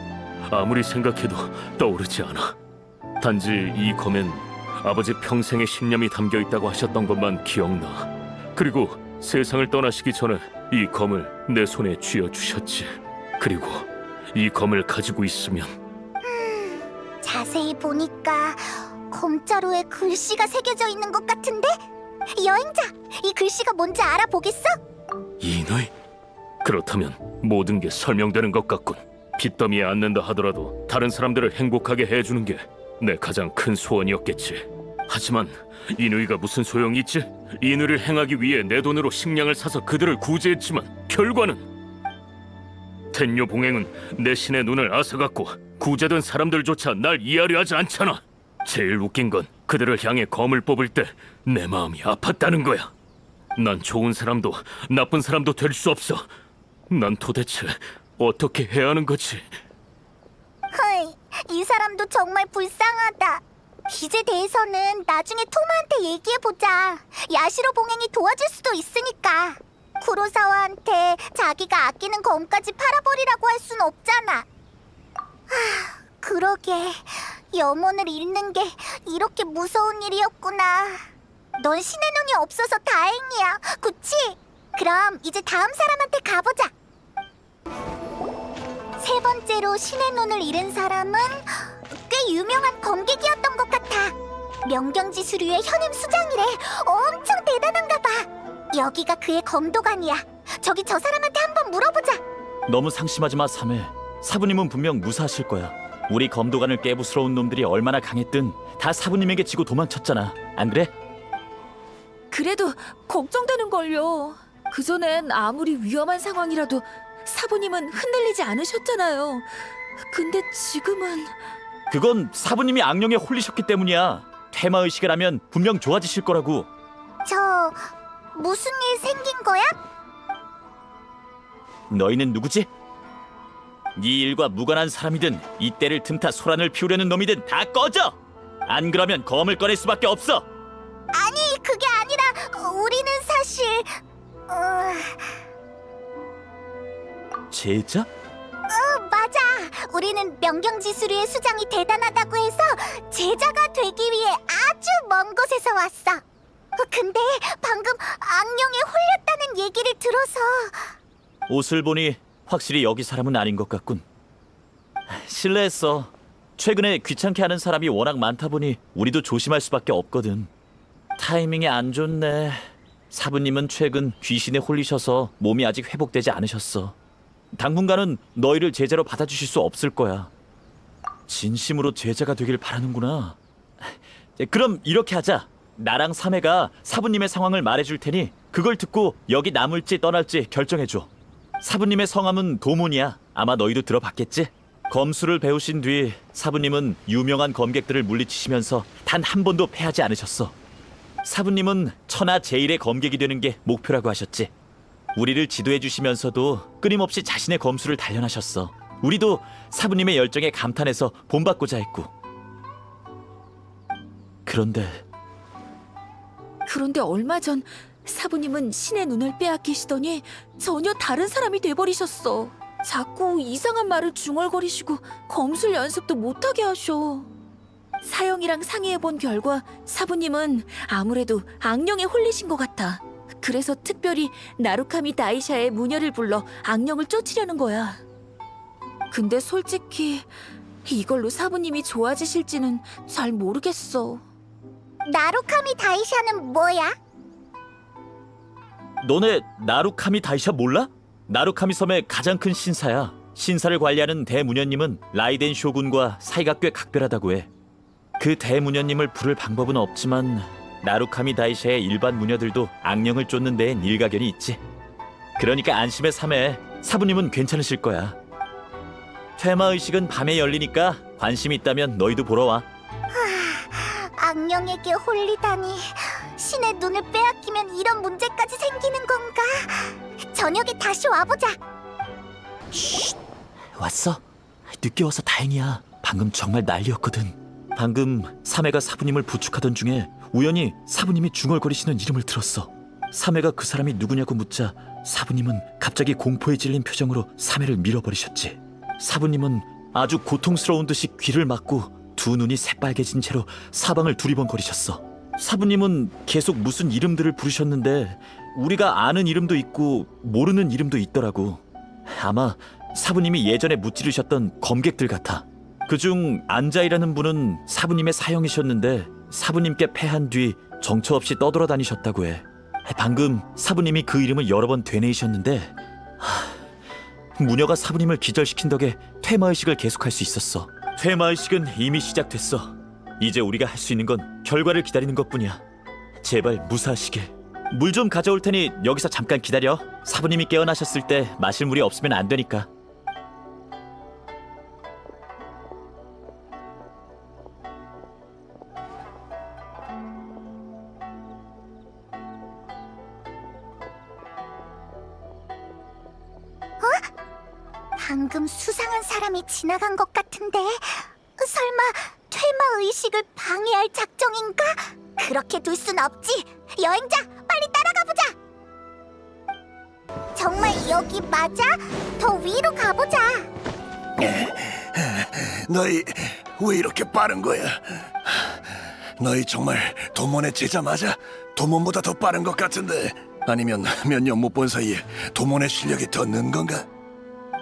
아무리 생각해도 떠오르지 않아. 단지 이 검엔 아버지 평생의 신념이 담겨 있다고 하셨던 것만 기억나. 그리고 세상을 떠나시기 전에 이 검을 내 손에 쥐어주셨지. 그리고 이 검을 가지고 있으면 자세히 보니까 검자루에 글씨가 새겨져 있는 것 같은데? 여행자, 이 글씨가 뭔지 알아보겠어? 이 너희? 그렇다면 모든 게 설명되는 것 같군. 빚더미에 앉는다 하더라도 다른 사람들을 행복하게 해주는 게 내 가장 큰 소원이었겠지. 하지만 인우이가 무슨 소용이 있지? 인우를 행하기 위해 내 돈으로 식량을 사서 그들을 구제했지만 결과는 텐요 봉행은 내 신의 눈을 앗아갔고 구제된 사람들조차 날 이해하려 하지 않잖아. 제일 웃긴 건 그들을 향해 검을 뽑을 때 내 마음이 아팠다는 거야. 난 좋은 사람도 나쁜 사람도 될 수 없어. 난 도대체 어떻게 해야 하는 거지? 헐, 이 사람도 정말 불쌍하다. 빚에 대해서는 나중에 토마한테 얘기해보자. 야시로 봉행이 도와줄 수도 있으니까. 쿠로사와한테 자기가 아끼는 검까지 팔아버리라고 할 순 없잖아. 그러게, 염원을 잃는 게 이렇게 무서운 일이었구나. 넌 신의 눈이 없어서 다행이야, 그치? 그럼 이제 다음 사람한테 가보자. 세 번째로 신의 눈을 잃은 사람은 꽤 유명한 검객이었던 것 같아. 명경지수류의 현임 수장이래. 엄청 대단한가 봐. 여기가 그의 검도관이야. 저기 저 사람한테 한번 물어보자. 너무 상심하지 마, 사메. 사부님은 분명 무사하실 거야. 우리 검도관을 깨부스러운 놈들이 얼마나 강했든 다 사부님에게 지고 도망쳤잖아. 안 그래? 그래도 걱정되는걸요. 그전엔 아무리 위험한 상황이라도 사부님은 흔들리지 않으셨잖아요. 근데 지금은... 그건 사부님이 악령에 홀리셨기 때문이야. 퇴마의식을 하면 분명 좋아지실 거라고. 저... 무슨 일 생긴 거야? 너희는 누구지? 네 일과 무관한 사람이든 이때를 틈타 소란을 피우려는 놈이든 다 꺼져! 안 그러면 검을 꺼낼 수밖에 없어! 아니, 그게 아니라 우리는 사실... 제자? 맞아. 우리는 명경지수류의 수장이 대단하다고 해서 제자가 되기 위해 아주 먼 곳에서 왔어. 근데 방금 악령에 홀렸다는 얘기를 들어서... 옷을 보니 확실히 여기 사람은 아닌 것 같군. 실례했어. 최근에 귀찮게 하는 사람이 워낙 많다 보니 우리도 조심할 수밖에 없거든. 타이밍이 안 좋네. 사부님은 최근 귀신에 홀리셔서 몸이 아직 회복되지 않으셨어. 당분간은 너희를 제자로 받아주실 수 없을 거야. 진심으로 제자가 되길 바라는구나. 그럼 이렇게 하자. 나랑 사매가 사부님의 상황을 말해줄 테니 그걸 듣고 여기 남을지 떠날지 결정해줘. 사부님의 성함은 도문이야. 아마 너희도 들어봤겠지? 검수를 배우신 뒤 사부님은 유명한 검객들을 물리치시면서 단 한 번도 패하지 않으셨어. 사부님은 천하 제일의 검객이 되는 게 목표라고 하셨지. 우리를 지도해 주시면서도 끊임없이 자신의 검수를 단련하셨어. 우리도 사부님의 열정에 감탄해서 본받고자 했고. 그런데 얼마 전 사부님은 신의 눈을 빼앗기시더니 전혀 다른 사람이 돼버리셨어. 자꾸 이상한 말을 중얼거리시고 검술 연습도 못하게 하셔. 사형이랑 상의해본 결과 사부님은 아무래도 악령에 홀리신 것 같아. 그래서 특별히 나루카미 다이샤의 무녀를 불러 악령을 쫓으려는 거야. 근데 솔직히 이걸로 사부님이 좋아지실지는 잘 모르겠어. 나루카미 다이샤는 뭐야? 너네 나루카미 다이샤 몰라? 나루카미 섬의 가장 큰 신사야. 신사를 관리하는 대무녀님은 라이덴 쇼군과 사이가 꽤 각별하다고 해. 그 대무녀님을 부를 방법은 없지만 나루카미 다이샤의 일반 무녀들도 악령을 쫓는 데엔 일가견이 있지. 그러니까 안심해 사매. 사부님은 괜찮으실 거야. 퇴마의식은 밤에 열리니까 관심 있다면 너희도 보러 와. 악령에게 홀리다니. 신의 눈을 빼앗기면 이런 문제까지 생기는 건가? 저녁에 다시 와보자. 왔어? 늦게 와서 다행이야. 방금 정말 난리였거든. 방금 사매가 사부님을 부축하던 중에 우연히 사부님이 중얼거리시는 이름을 들었어. 사매가 그 사람이 누구냐고 묻자 사부님은 갑자기 공포에 질린 표정으로 사매를 밀어버리셨지. 사부님은 아주 고통스러운 듯이 귀를 막고 두 눈이 새빨개진 채로 사방을 두리번거리셨어. 사부님은 계속 무슨 이름들을 부르셨는데 우리가 아는 이름도 있고 모르는 이름도 있더라고. 아마 사부님이 예전에 무찌르셨던 검객들 같아. 그중 안자이라는 분은 사부님의 사형이셨는데 사부님께 패한 뒤 정처 없이 떠돌아다니셨다고 해. 방금 사부님이 그 이름을 여러 번 되뇌이셨는데 무녀가 사부님을 기절시킨 덕에 퇴마의식을 계속할 수 있었어. 퇴마의식은 이미 시작됐어. 이제 우리가 할 수 있는 건 결과를 기다리는 것뿐이야. 제발 무사하시길. 물 좀 가져올 테니 여기서 잠깐 기다려. 사부님이 깨어나셨을 때 마실 물이 없으면 안 되니까. 방금 수상한 사람이 지나간 것 같은데 설마 퇴마 의식을 방해할 작정인가? 그렇게 둘 순 없지. 여행자, 빨리 따라가 보자. 정말 여기 맞아? 더 위로 가보자. 너희 왜 이렇게 빠른 거야? 너희 정말 도몬의 제자 맞아? 도몬보다 더 빠른 것 같은데. 아니면 몇 년 못 본 사이에 도몬의 실력이 더 는 건가?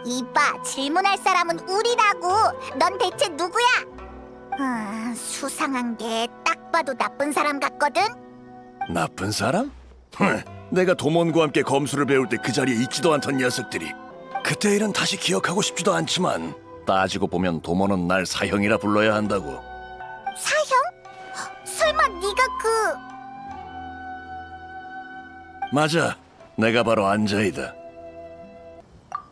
이봐, 질문할 사람은 우리라고. 넌 대체 누구야? 수상한 게 딱 봐도 나쁜 사람 같거든? 나쁜 사람? 내가 도몬과 함께 검수를 배울 때 그 자리에 있지도 않던 녀석들이. 그때 일은 다시 기억하고 싶지도 않지만 따지고 보면 도몬은 날 사형이라 불러야 한다고. 사형? 설마 네가 맞아, 내가 바로 안자이다.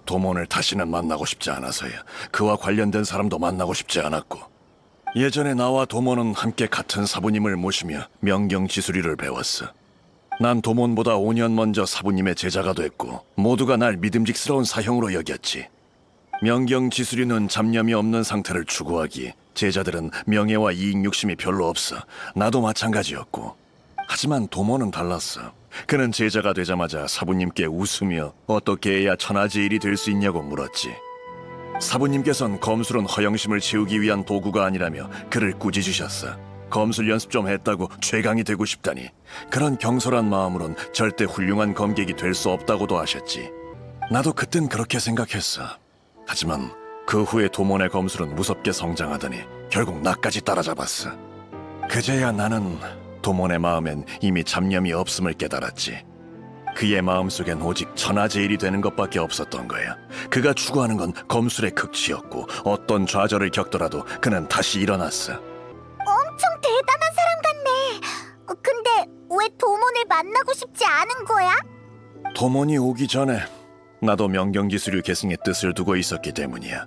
도몬을 다시는 만나고 싶지 않아서야. 그와 관련된 사람도 만나고 싶지 않았고. 예전에 나와 도몬은 함께 같은 사부님을 모시며 명경지수리를 배웠어. 난 도몬보다 5년 먼저 사부님의 제자가 됐고 모두가 날 믿음직스러운 사형으로 여겼지. 명경지수리는 잡념이 없는 상태를 추구하기에 제자들은 명예와 이익 욕심이 별로 없어. 나도 마찬가지였고. 하지만 도몬은 달랐어. 그는 제자가 되자마자 사부님께 웃으며 어떻게 해야 천하제일이 될 수 있냐고 물었지. 사부님께선 검술은 허영심을 채우기 위한 도구가 아니라며 그를 꾸짖으셨어. 검술 연습 좀 했다고 최강이 되고 싶다니. 그런 경솔한 마음으론 절대 훌륭한 검객이 될 수 없다고도 하셨지. 나도 그땐 그렇게 생각했어. 하지만 그 후에 도몬의 검술은 무섭게 성장하더니 결국 나까지 따라잡았어. 그제야 나는 도몬의 마음엔 이미 잡념이 없음을 깨달았지. 그의 마음속엔 오직 천하제일이 되는 것밖에 없었던 거야. 그가 추구하는 건 검술의 극치였고 어떤 좌절을 겪더라도 그는 다시 일어났어. 엄청 대단한 사람 같네. 근데 왜 도몬을 만나고 싶지 않은 거야? 도몬이 오기 전에 나도 명경지수류 계승의 뜻을 두고 있었기 때문이야.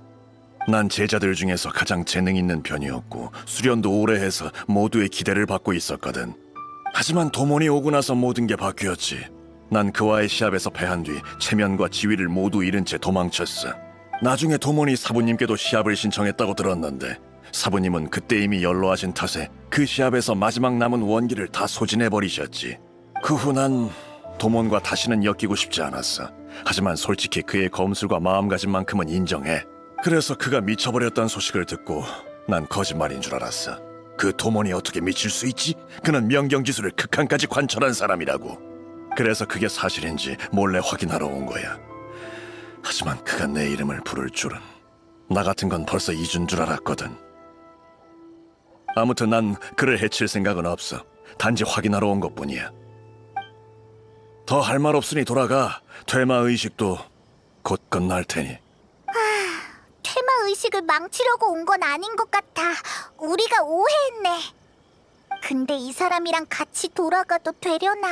난 제자들 중에서 가장 재능 있는 편이었고 수련도 오래 해서 모두의 기대를 받고 있었거든. 하지만 도몬이 오고 나서 모든 게 바뀌었지. 난 그와의 시합에서 패한 뒤 체면과 지위를 모두 잃은 채 도망쳤어. 나중에 도몬이 사부님께도 시합을 신청했다고 들었는데 사부님은 그때 이미 연로하신 탓에 그 시합에서 마지막 남은 원기를 다 소진해버리셨지. 그 후 난 도몬과 다시는 엮이고 싶지 않았어. 하지만 솔직히 그의 검술과 마음가짐만큼은 인정해. 그래서 그가 미쳐버렸다는 소식을 듣고 난 거짓말인 줄 알았어. 그 도몬이 어떻게 미칠 수 있지? 그는 명경지수를 극한까지 관철한 사람이라고. 그래서 그게 사실인지 몰래 확인하러 온 거야. 하지만 그가 내 이름을 부를 줄은. 나 같은 건 벌써 잊은 줄 알았거든. 아무튼 난 그를 해칠 생각은 없어. 단지 확인하러 온 것뿐이야. 더 할 말 없으니 돌아가. 퇴마 의식도 곧 끝날 테니. 퇴마 의식을 망치려고 온 건 아닌 것 같아. 우리가 오해했네. 근데 이 사람이랑 같이 돌아가도 되려나?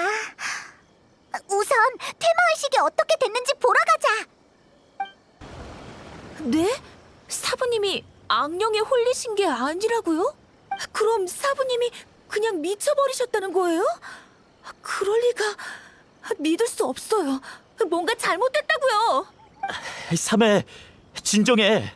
우선 퇴마 의식이 어떻게 됐는지 보러 가자. 네? 사부님이 악령에 홀리신 게 아니라고요? 그럼 사부님이 그냥 미쳐버리셨다는 거예요? 그럴 리가... 믿을 수 없어요. 뭔가 잘못됐다고요. 삼해, 진정해.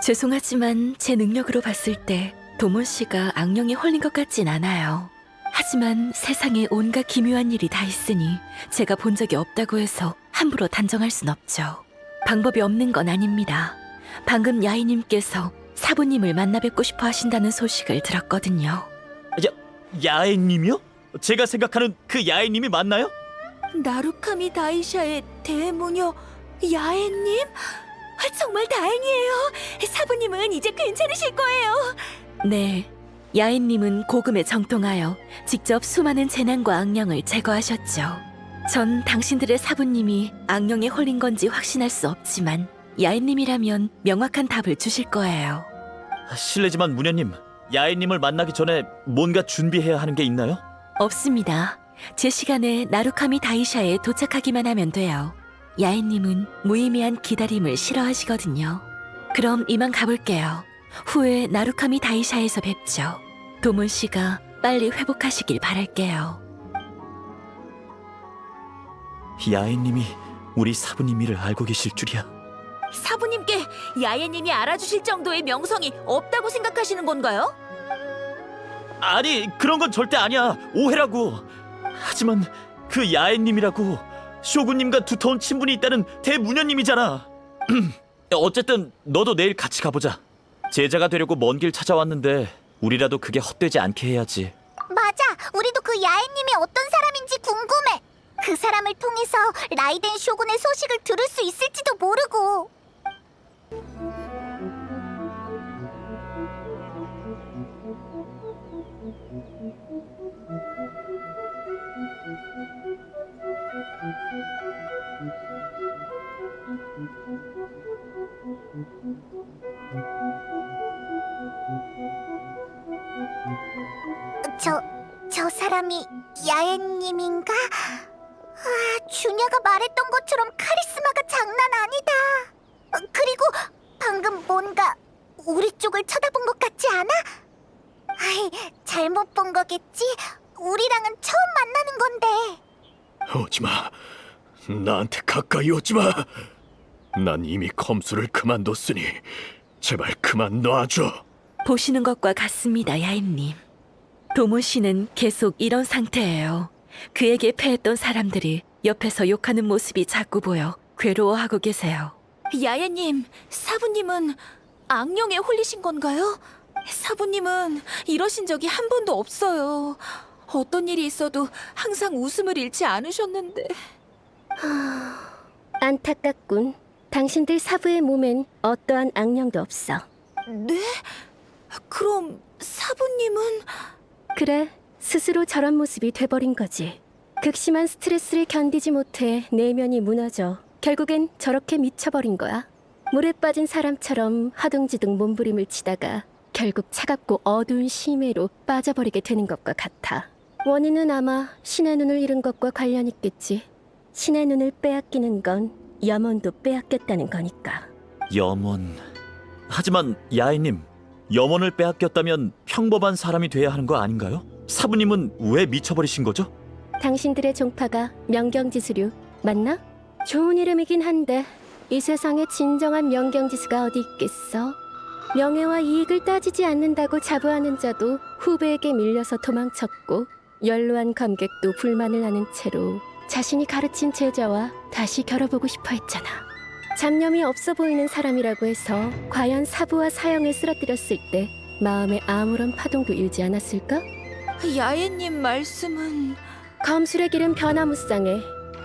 죄송하지만 제 능력으로 봤을 때 도몬 씨가 악령에 홀린 것 같진 않아요. 하지만 세상에 온갖 기묘한 일이 다 있으니 제가 본 적이 없다고 해서 함부로 단정할 순 없죠. 방법이 없는 건 아닙니다. 방금 야이님께서 사부님을 만나 뵙고 싶어 하신다는 소식을 들었거든요. 야애님이요? 제가 생각하는 그 야애님이 맞나요? 나루카미 다이샤의 대모녀 야애님? 정말 다행이에요. 사부님은 이제 괜찮으실 거예요. 네, 야애님은 고금에 정통하여 직접 수많은 재난과 악령을 제거하셨죠. 전 당신들의 사부님이 악령에 홀린 건지 확신할 수 없지만 야애님이라면 명확한 답을 주실 거예요. 실례지만 무녀님, 야인님을 만나기 전에 뭔가 준비해야 하는 게 있나요? 없습니다. 제 시간에 나루카미 다이샤에 도착하기만 하면 돼요. 야인님은 무의미한 기다림을 싫어하시거든요. 그럼 이만 가볼게요. 후에 나루카미 다이샤에서 뵙죠. 도문 씨가 빨리 회복하시길 바랄게요. 야인님이 우리 사부님이를 알고 계실 줄이야. 사부님께 야예님이 알아주실 정도의 명성이 없다고 생각하시는 건가요? 아니, 그런 건 절대 아니야. 오해라고. 하지만 그 야인님이라고 쇼군님과 두터운 친분이 있다는 대무녀님이잖아. 어쨌든 너도 내일 같이 가보자. 제자가 되려고 먼 길 찾아왔는데 우리라도 그게 헛되지 않게 해야지. 맞아. 우리도 그 야인님이 어떤 사람인지 궁금해. 그 사람을 통해서 라이덴 쇼군의 소식을 들을 수 있을지도 모르고. 저 사람이 야엔님인가? 아, 준야가 말했던 것처럼 카리스마가 장난 아니다. 그리고 방금 뭔가 우리 쪽을 쳐다본 것 같지 않아? 아이, 잘못 본 거겠지? 우리랑은 처음 만나는 건데. 오지마. 나한테 가까이 오지마. 난 이미 검수를 그만뒀으니 제발 그만 놔줘. 보시는 것과 같습니다, 야인님. 도문 씨는 계속 이런 상태예요. 그에게 패했던 사람들이 옆에서 욕하는 모습이 자꾸 보여 괴로워하고 계세요. 야예님, 사부님은 악령에 홀리신 건가요? 사부님은 이러신 적이 한 번도 없어요. 어떤 일이 있어도 항상 웃음을 잃지 않으셨는데. 안타깝군. 당신들 사부의 몸엔 어떠한 악령도 없어. 네? 그럼 사부님은... 그래, 스스로 저런 모습이 돼버린 거지. 극심한 스트레스를 견디지 못해 내면이 무너져 결국엔 저렇게 미쳐버린 거야. 물에 빠진 사람처럼 하둥지둥 몸부림을 치다가 결국 차갑고 어두운 심해로 빠져버리게 되는 것과 같아. 원인은 아마 신의 눈을 잃은 것과 관련 있겠지. 신의 눈을 빼앗기는 건 염원도 빼앗겼다는 거니까. 염원. 하지만 야인님, 염원을 빼앗겼다면 평범한 사람이 돼야 하는 거 아닌가요? 사부님은 왜 미쳐버리신 거죠? 당신들의 종파가 명경지수류 맞나? 좋은 이름이긴 한데 이 세상에 진정한 명경지수가 어디 있겠어? 명예와 이익을 따지지 않는다고 자부하는 자도 후배에게 밀려서 도망쳤고, 연로한 감객도 불만을 하는 채로 자신이 가르친 제자와 다시 겨뤄보고 싶어 했잖아. 잡념이 없어 보이는 사람이라고 해서 과연 사부와 사형을 쓰러뜨렸을 때 마음에 아무런 파동도 일지 않았을까? 야예님 말씀은... 검술의 길은 변화무쌍해.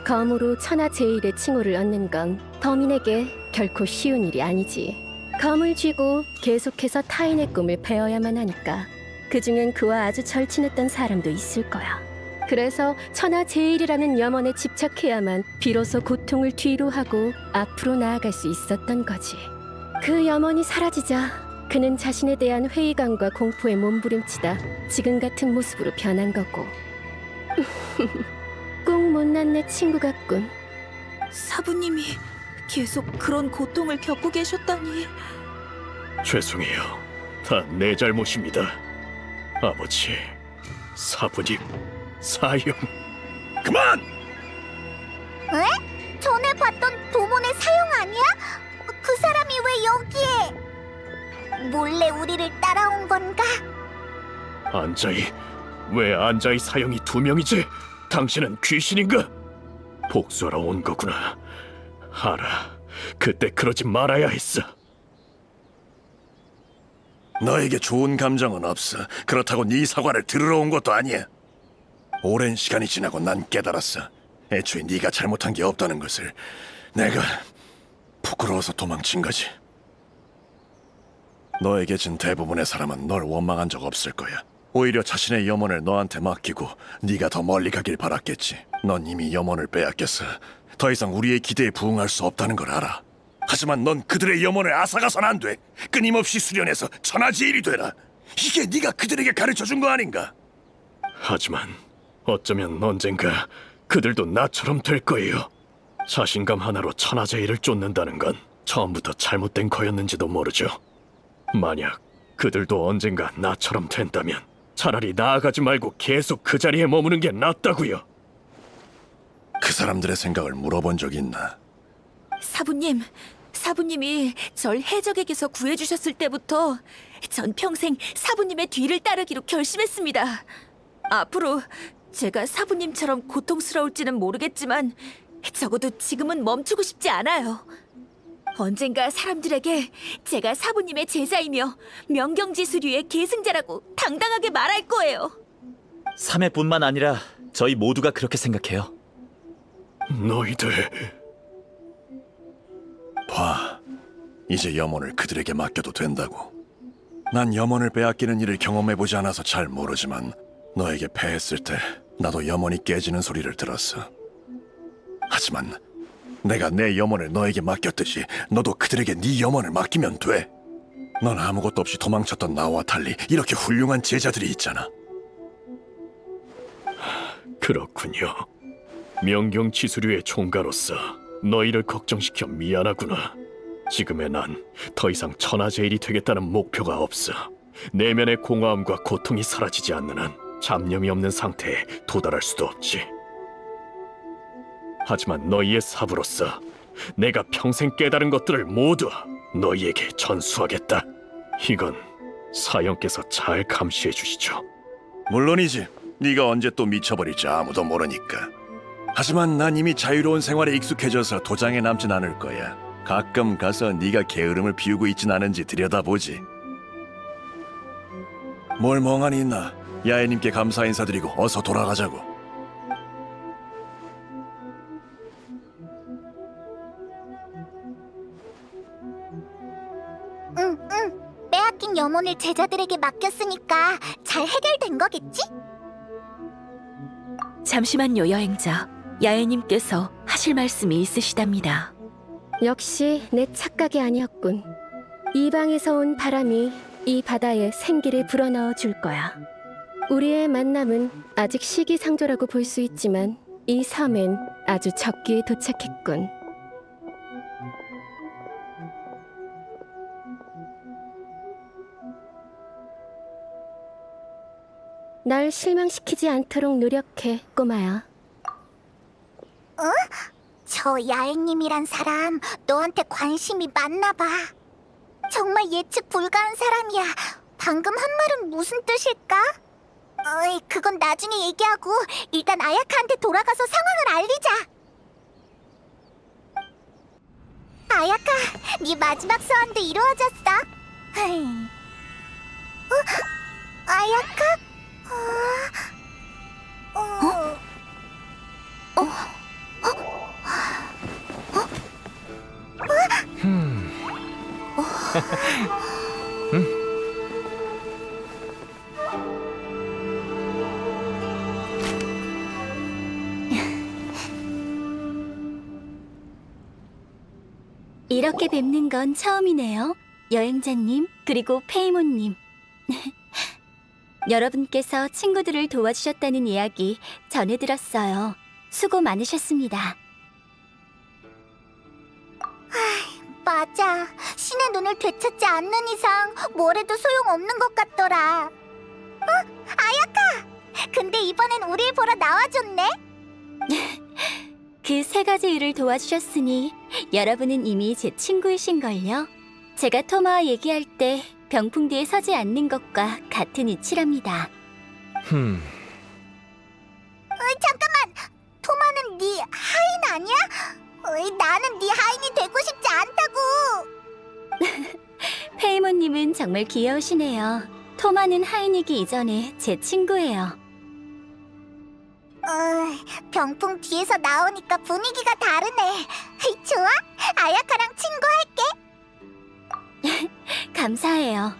검으로 천하제일의 칭호를 얻는 건 범인에게 결코 쉬운 일이 아니지. 검을 쥐고 계속해서 타인의 꿈을 베어야만 하니까. 그중엔 그와 아주 절친했던 사람도 있을 거야. 그래서 천하제일이라는 염원에 집착해야만 비로소 고통을 뒤로 하고 앞으로 나아갈 수 있었던 거지. 그 염원이 사라지자 그는 자신에 대한 회의감과 공포에 몸부림치다 지금 같은 모습으로 변한 거고. 꼭 못난 내 친구 같군. 사부님이 계속 그런 고통을 겪고 계셨다니. 죄송해요. 다 내 잘못입니다. 아버지, 사부님, 사형. 그만! 에? 전에 봤던 도문의 사형 아니야? 그 사람이 왜 여기에? 몰래 우리를 따라온 건가? 안자이, 왜 안자이 사형이 2명이지? 당신은 귀신인가? 복수하러 온 거구나. 알아. 그때 그러지 말아야 했어. 너에게 좋은 감정은 없어. 그렇다고 네 사과를 들으러 온 것도 아니야. 오랜 시간이 지나고 난 깨달았어. 애초에 네가 잘못한 게 없다는 것을. 내가 부끄러워서 도망친 거지. 너에게 진 대부분의 사람은 널 원망한 적 없을 거야. 오히려 자신의 염원을 너한테 맡기고 네가 더 멀리 가길 바랐겠지. 넌 이미 염원을 빼앗겼어. 더 이상 우리의 기대에 부응할 수 없다는 걸 알아. 하지만 넌 그들의 염원을 앗아가선 안 돼. 끊임없이 수련해서 천하제일이 되라. 이게 네가 그들에게 가르쳐준 거 아닌가? 하지만 어쩌면 언젠가 그들도 나처럼 될 거예요. 자신감 하나로 천하제일을 쫓는다는 건 처음부터 잘못된 거였는지도 모르죠. 만약 그들도 언젠가 나처럼 된다면 차라리 나아가지 말고 계속 그 자리에 머무는 게 낫다고요. 그 사람들의 생각을 물어본 적 있나? 사부님이 절 해적에게서 구해주셨을 때부터 전 평생 사부님의 뒤를 따르기로 결심했습니다. 앞으로 제가 사부님처럼 고통스러울지는 모르겠지만 적어도 지금은 멈추고 싶지 않아요. 언젠가 사람들에게 제가 사부님의 제자이며 명경지수류의 계승자라고 당당하게 말할 거예요. 3회뿐만 아니라 저희 모두가 그렇게 생각해요. 너희들 봐, 이제 염원을 그들에게 맡겨도 된다고. 난 염원을 빼앗기는 일을 경험해보지 않아서 잘 모르지만 너에게 패했을 때 나도 염원이 깨지는 소리를 들었어. 하지만 내가 내 염원을 너에게 맡겼듯이 너도 그들에게 네 염원을 맡기면 돼. 넌 아무것도 없이 도망쳤던 나와 달리 이렇게 훌륭한 제자들이 있잖아. 그렇군요. 명경지수류의 총가로서 너희를 걱정시켜 미안하구나. 지금의 난 더 이상 천하제일이 되겠다는 목표가 없어. 내면의 공허함과 고통이 사라지지 않는 한 잡념이 없는 상태에 도달할 수도 없지. 하지만 너희의 사부로서 내가 평생 깨달은 것들을 모두 너희에게 전수하겠다. 이건 사형께서 잘 감시해 주시죠. 물론이지. 네가 언제 또 미쳐버릴지 아무도 모르니까. 하지만 난 이미 자유로운 생활에 익숙해져서 도장에 남진 않을 거야. 가끔 가서 네가 게으름을 피우고 있진 않은지 들여다보지. 뭘 멍하니 있나? 야애님께 감사 인사드리고 어서 돌아가자고. 응. 빼앗긴 염원을 제자들에게 맡겼으니까 잘 해결된 거겠지? 잠시만요, 여행자. 야애님께서 하실 말씀이 있으시답니다. 역시 내 착각이 아니었군. 이방에서 온 바람이 이 바다에 생기를 불어넣어 줄 거야. 우리의 만남은 아직 시기상조라고 볼 수 있지만 이 섬엔 아주 적기에 도착했군. 날 실망시키지 않도록 노력해, 꼬마야. 어? 저 야애님이란 사람 너한테 관심이 많나 봐. 정말 예측 불가한 사람이야. 방금 한 말은 무슨 뜻일까? 어이, 그건 나중에 얘기하고 일단 아야카한테 돌아가서 상황을 알리자. 아야카, 네 마지막 소원도 이루어졌어. 아야카? 이렇게 뵙는 건 처음이네요. 여행자님, 그리고 페이몬님. 여러분께서 친구들을 도와주셨다는 이야기 전해 들었어요. 수고 많으셨습니다. 맞아. 신의 눈을 되찾지 않는 이상 뭘 해도 소용없는 것 같더라. 아야카! 근데 이번엔 우릴 보러 나와줬네? 그 세 가지 일을 도와주셨으니 여러분은 이미 제 친구이신걸요? 제가 토마와 얘기할 때 병풍 뒤에 서지 않는 것과 같은 이치랍니다. 잠깐만! 토마는 네 하인 아니야? 나는 네 하인이 되고 싶지 않다고! 페이몬님은 정말 귀여우시네요. 토마는 하인이기 이전에 제 친구예요. 병풍 뒤에서 나오니까 분위기가 다르네. 좋아? 아야카랑 친구할게. 감사해요.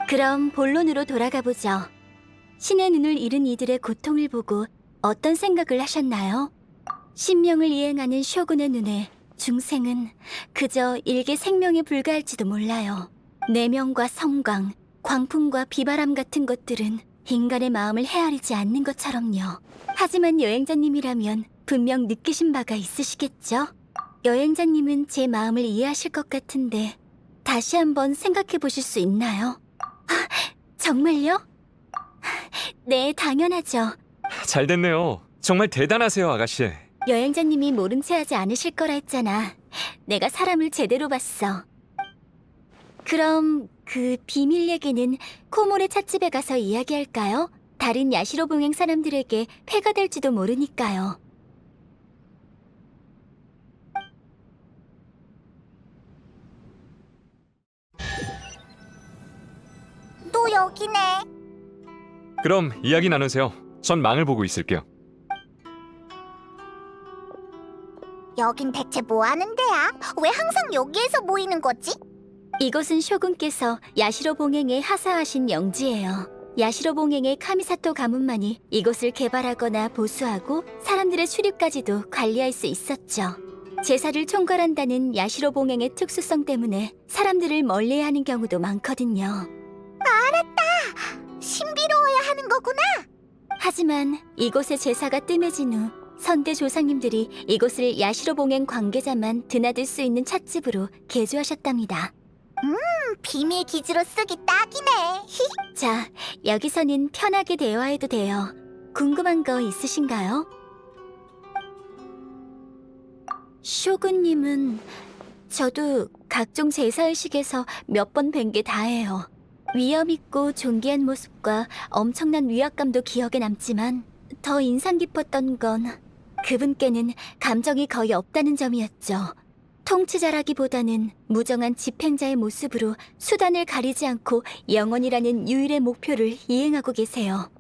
그럼 본론으로 돌아가 보죠. 신의 눈을 잃은 이들의 고통을 보고 어떤 생각을 하셨나요? 신명을 이행하는 쇼군의 눈에 중생은 그저 일개 생명에 불과할지도 몰라요. 내면과 성광, 광풍과 비바람 같은 것들은 인간의 마음을 헤아리지 않는 것처럼요. 하지만 여행자님이라면 분명 느끼신 바가 있으시겠죠? 여행자님은 제 마음을 이해하실 것 같은데 다시 한번 생각해 보실 수 있나요? 정말요? 네, 당연하죠. 잘 됐네요. 정말 대단하세요, 아가씨. 여행자님이 모른 체 하지 않으실 거라 했잖아. 내가 사람을 제대로 봤어. 그럼 그 비밀 얘기는 코모레 찻집에 가서 이야기할까요? 다른 야시로 봉행 사람들에게 폐가 될지도 모르니까요. 또 여기네. 그럼 이야기 나누세요. 전 망을 보고 있을게요. 여긴 대체 뭐 하는 데야? 왜 항상 여기에서 모이는 거지? 이곳은 쇼군께서 야시로 봉행에 하사하신 영지예요. 야시로 봉행의 카미사토 가문만이 이곳을 개발하거나 보수하고 사람들의 출입까지도 관리할 수 있었죠. 제사를 총괄한다는 야시로 봉행의 특수성 때문에 사람들을 멀리하는 경우도 많거든요. 알았다. 신비로워야 하는 거구나. 하지만 이곳의 제사가 뜸해진 후 선대 조상님들이 이곳을 야시로 봉행 관계자만 드나들 수 있는 찻집으로 개조하셨답니다. 비밀 기지로 쓰기 딱이네. 자, 여기서는 편하게 대화해도 돼요. 궁금한 거 있으신가요? 쇼군님은 저도 각종 제사의식에서 몇 번 뵌 게 다예요. 위엄있고 존귀한 모습과 엄청난 위압감도 기억에 남지만 더 인상 깊었던 건 그분께는 감정이 거의 없다는 점이었죠. 통치자라기보다는 무정한 집행자의 모습으로 수단을 가리지 않고 영원이라는 유일의 목표를 이행하고 계세요.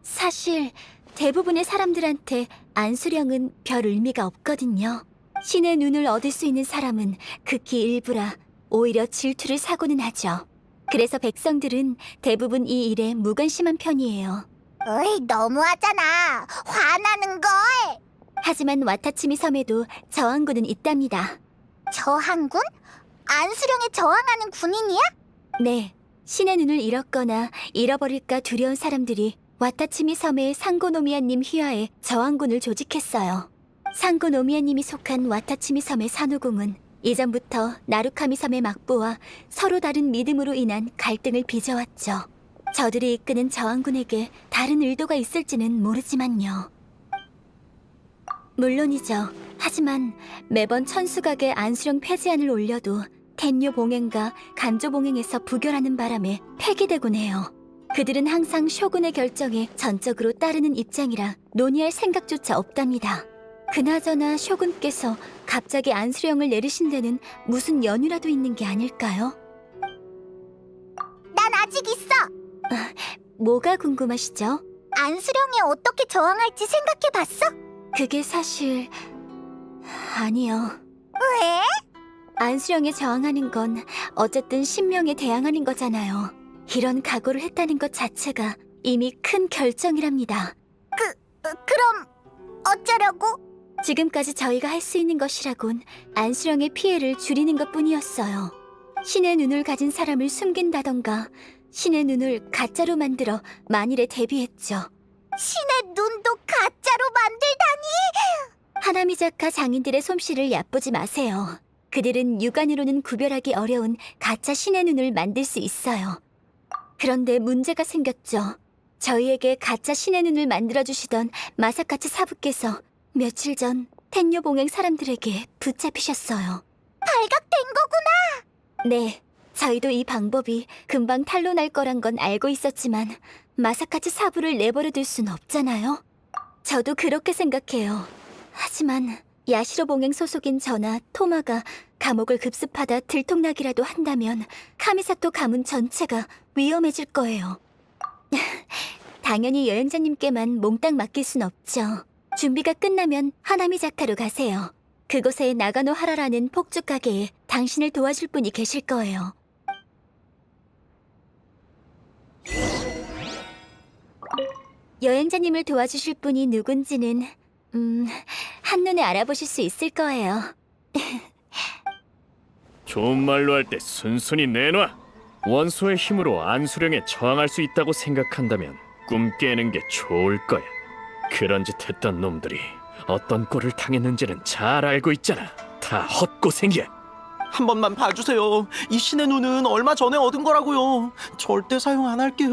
사실 대부분의 사람들한테 안수령은 별 의미가 없거든요. 신의 눈을 얻을 수 있는 사람은 극히 일부라 오히려 질투를 사고는 하죠. 그래서 백성들은 대부분 이 일에 무관심한 편이에요. 어이, 너무하잖아. 화나는 걸. 하지만 와타치미 섬에도 저항군은 있답니다. 저항군? 안수령에 저항하는 군인이야? 네, 신의 눈을 잃었거나 잃어버릴까 두려운 사람들이 와타치미 섬의 상고노미아님 휘하에 저항군을 조직했어요. 상고노미아님이 속한 와타치미 섬의 산후궁은 이전부터 나루카미 섬의 막부와 서로 다른 믿음으로 인한 갈등을 빚어왔죠. 저들이 이끄는 저항군에게 다른 의도가 있을지는 모르지만요. 물론이죠. 하지만 매번 천수각에 안수령 폐지안을 올려도 텐요 봉행과 간조 봉행에서 부결하는 바람에 폐기되곤 해요. 그들은 항상 쇼군의 결정에 전적으로 따르는 입장이라 논의할 생각조차 없답니다. 그나저나 쇼군께서 갑자기 안수령을 내리신 데는 무슨 연유라도 있는 게 아닐까요? 난 아직 있어. 뭐가 궁금하시죠? 안수령에 어떻게 저항할지 생각해봤어? 그게 사실... 아니요. 왜? 안수령에 저항하는 건 어쨌든 신명에 대항하는 거잖아요. 이런 각오를 했다는 것 자체가 이미 큰 결정이랍니다. 그럼 어쩌려고? 지금까지 저희가 할 수 있는 것이라곤 안수령의 피해를 줄이는 것뿐이었어요. 신의 눈을 가진 사람을 숨긴다던가 신의 눈을 가짜로 만들어 만일에 대비했죠. 신의 눈도 가짜로 만들다니! 하나미자카 장인들의 솜씨를 얕보지 마세요. 그들은 육안으로는 구별하기 어려운 가짜 신의 눈을 만들 수 있어요. 그런데 문제가 생겼죠. 저희에게 가짜 신의 눈을 만들어주시던 마사카츠 사부께서 며칠 전 텐요 봉행 사람들에게 붙잡히셨어요. 발각된 거구나! 네, 저희도 이 방법이 금방 탄로날 거란 건 알고 있었지만 마사카츠 사부를 내버려둘 순 없잖아요. 저도 그렇게 생각해요. 하지만 야시로 봉행 소속인 저나 토마가 감옥을 급습하다 들통나기라도 한다면 카미사토 가문 전체가 위험해질 거예요. 당연히 여행자님께만 몽땅 맡길 순 없죠. 준비가 끝나면 하나미자카로 가세요. 그곳에 나가노 하라라는 폭죽 가게에 당신을 도와줄 분이 계실 거예요. 여행자님을 도와주실 분이 누군지는 한눈에 알아보실 수 있을 거예요. 좋은 말로 할 때 순순히 내놔. 원소의 힘으로 안수령에 저항할 수 있다고 생각한다면 꿈 깨는 게 좋을 거야. 그런 짓 했던 놈들이 어떤 꼴을 당했는지는 잘 알고 있잖아. 다 헛고생이야. 한 번만 봐주세요. 이 신의 눈은 얼마 전에 얻은 거라고요. 절대 사용 안 할게요.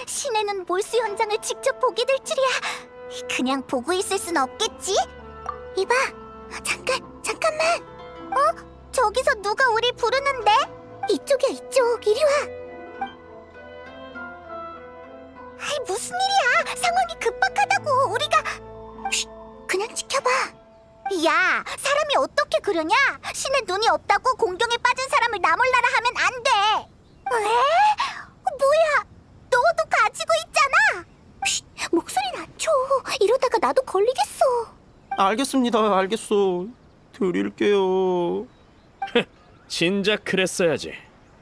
신의 눈 몰수 현장을 직접 보게 될 줄이야. 그냥 보고 있을 순 없겠지? 이봐, 잠깐만. 저기서 누가 우리 부르는데? 이쪽이야, 이쪽. 이리 와. 아이, 무슨 일이야? 상황이 급박하다고. 우리가... 쉿, 그냥 지켜봐. 야, 사람이 어떻게 그러냐? 신의 눈이 없다고 공경에 빠진 사람을 나 몰라라 하면 안 돼. 왜? 뭐야? 너도 가지고 있잖아. 쉿, 목소리 낮춰. 이러다가 나도 걸리겠어. 알겠습니다. 알겠어. 드릴게요. 진작 그랬어야지.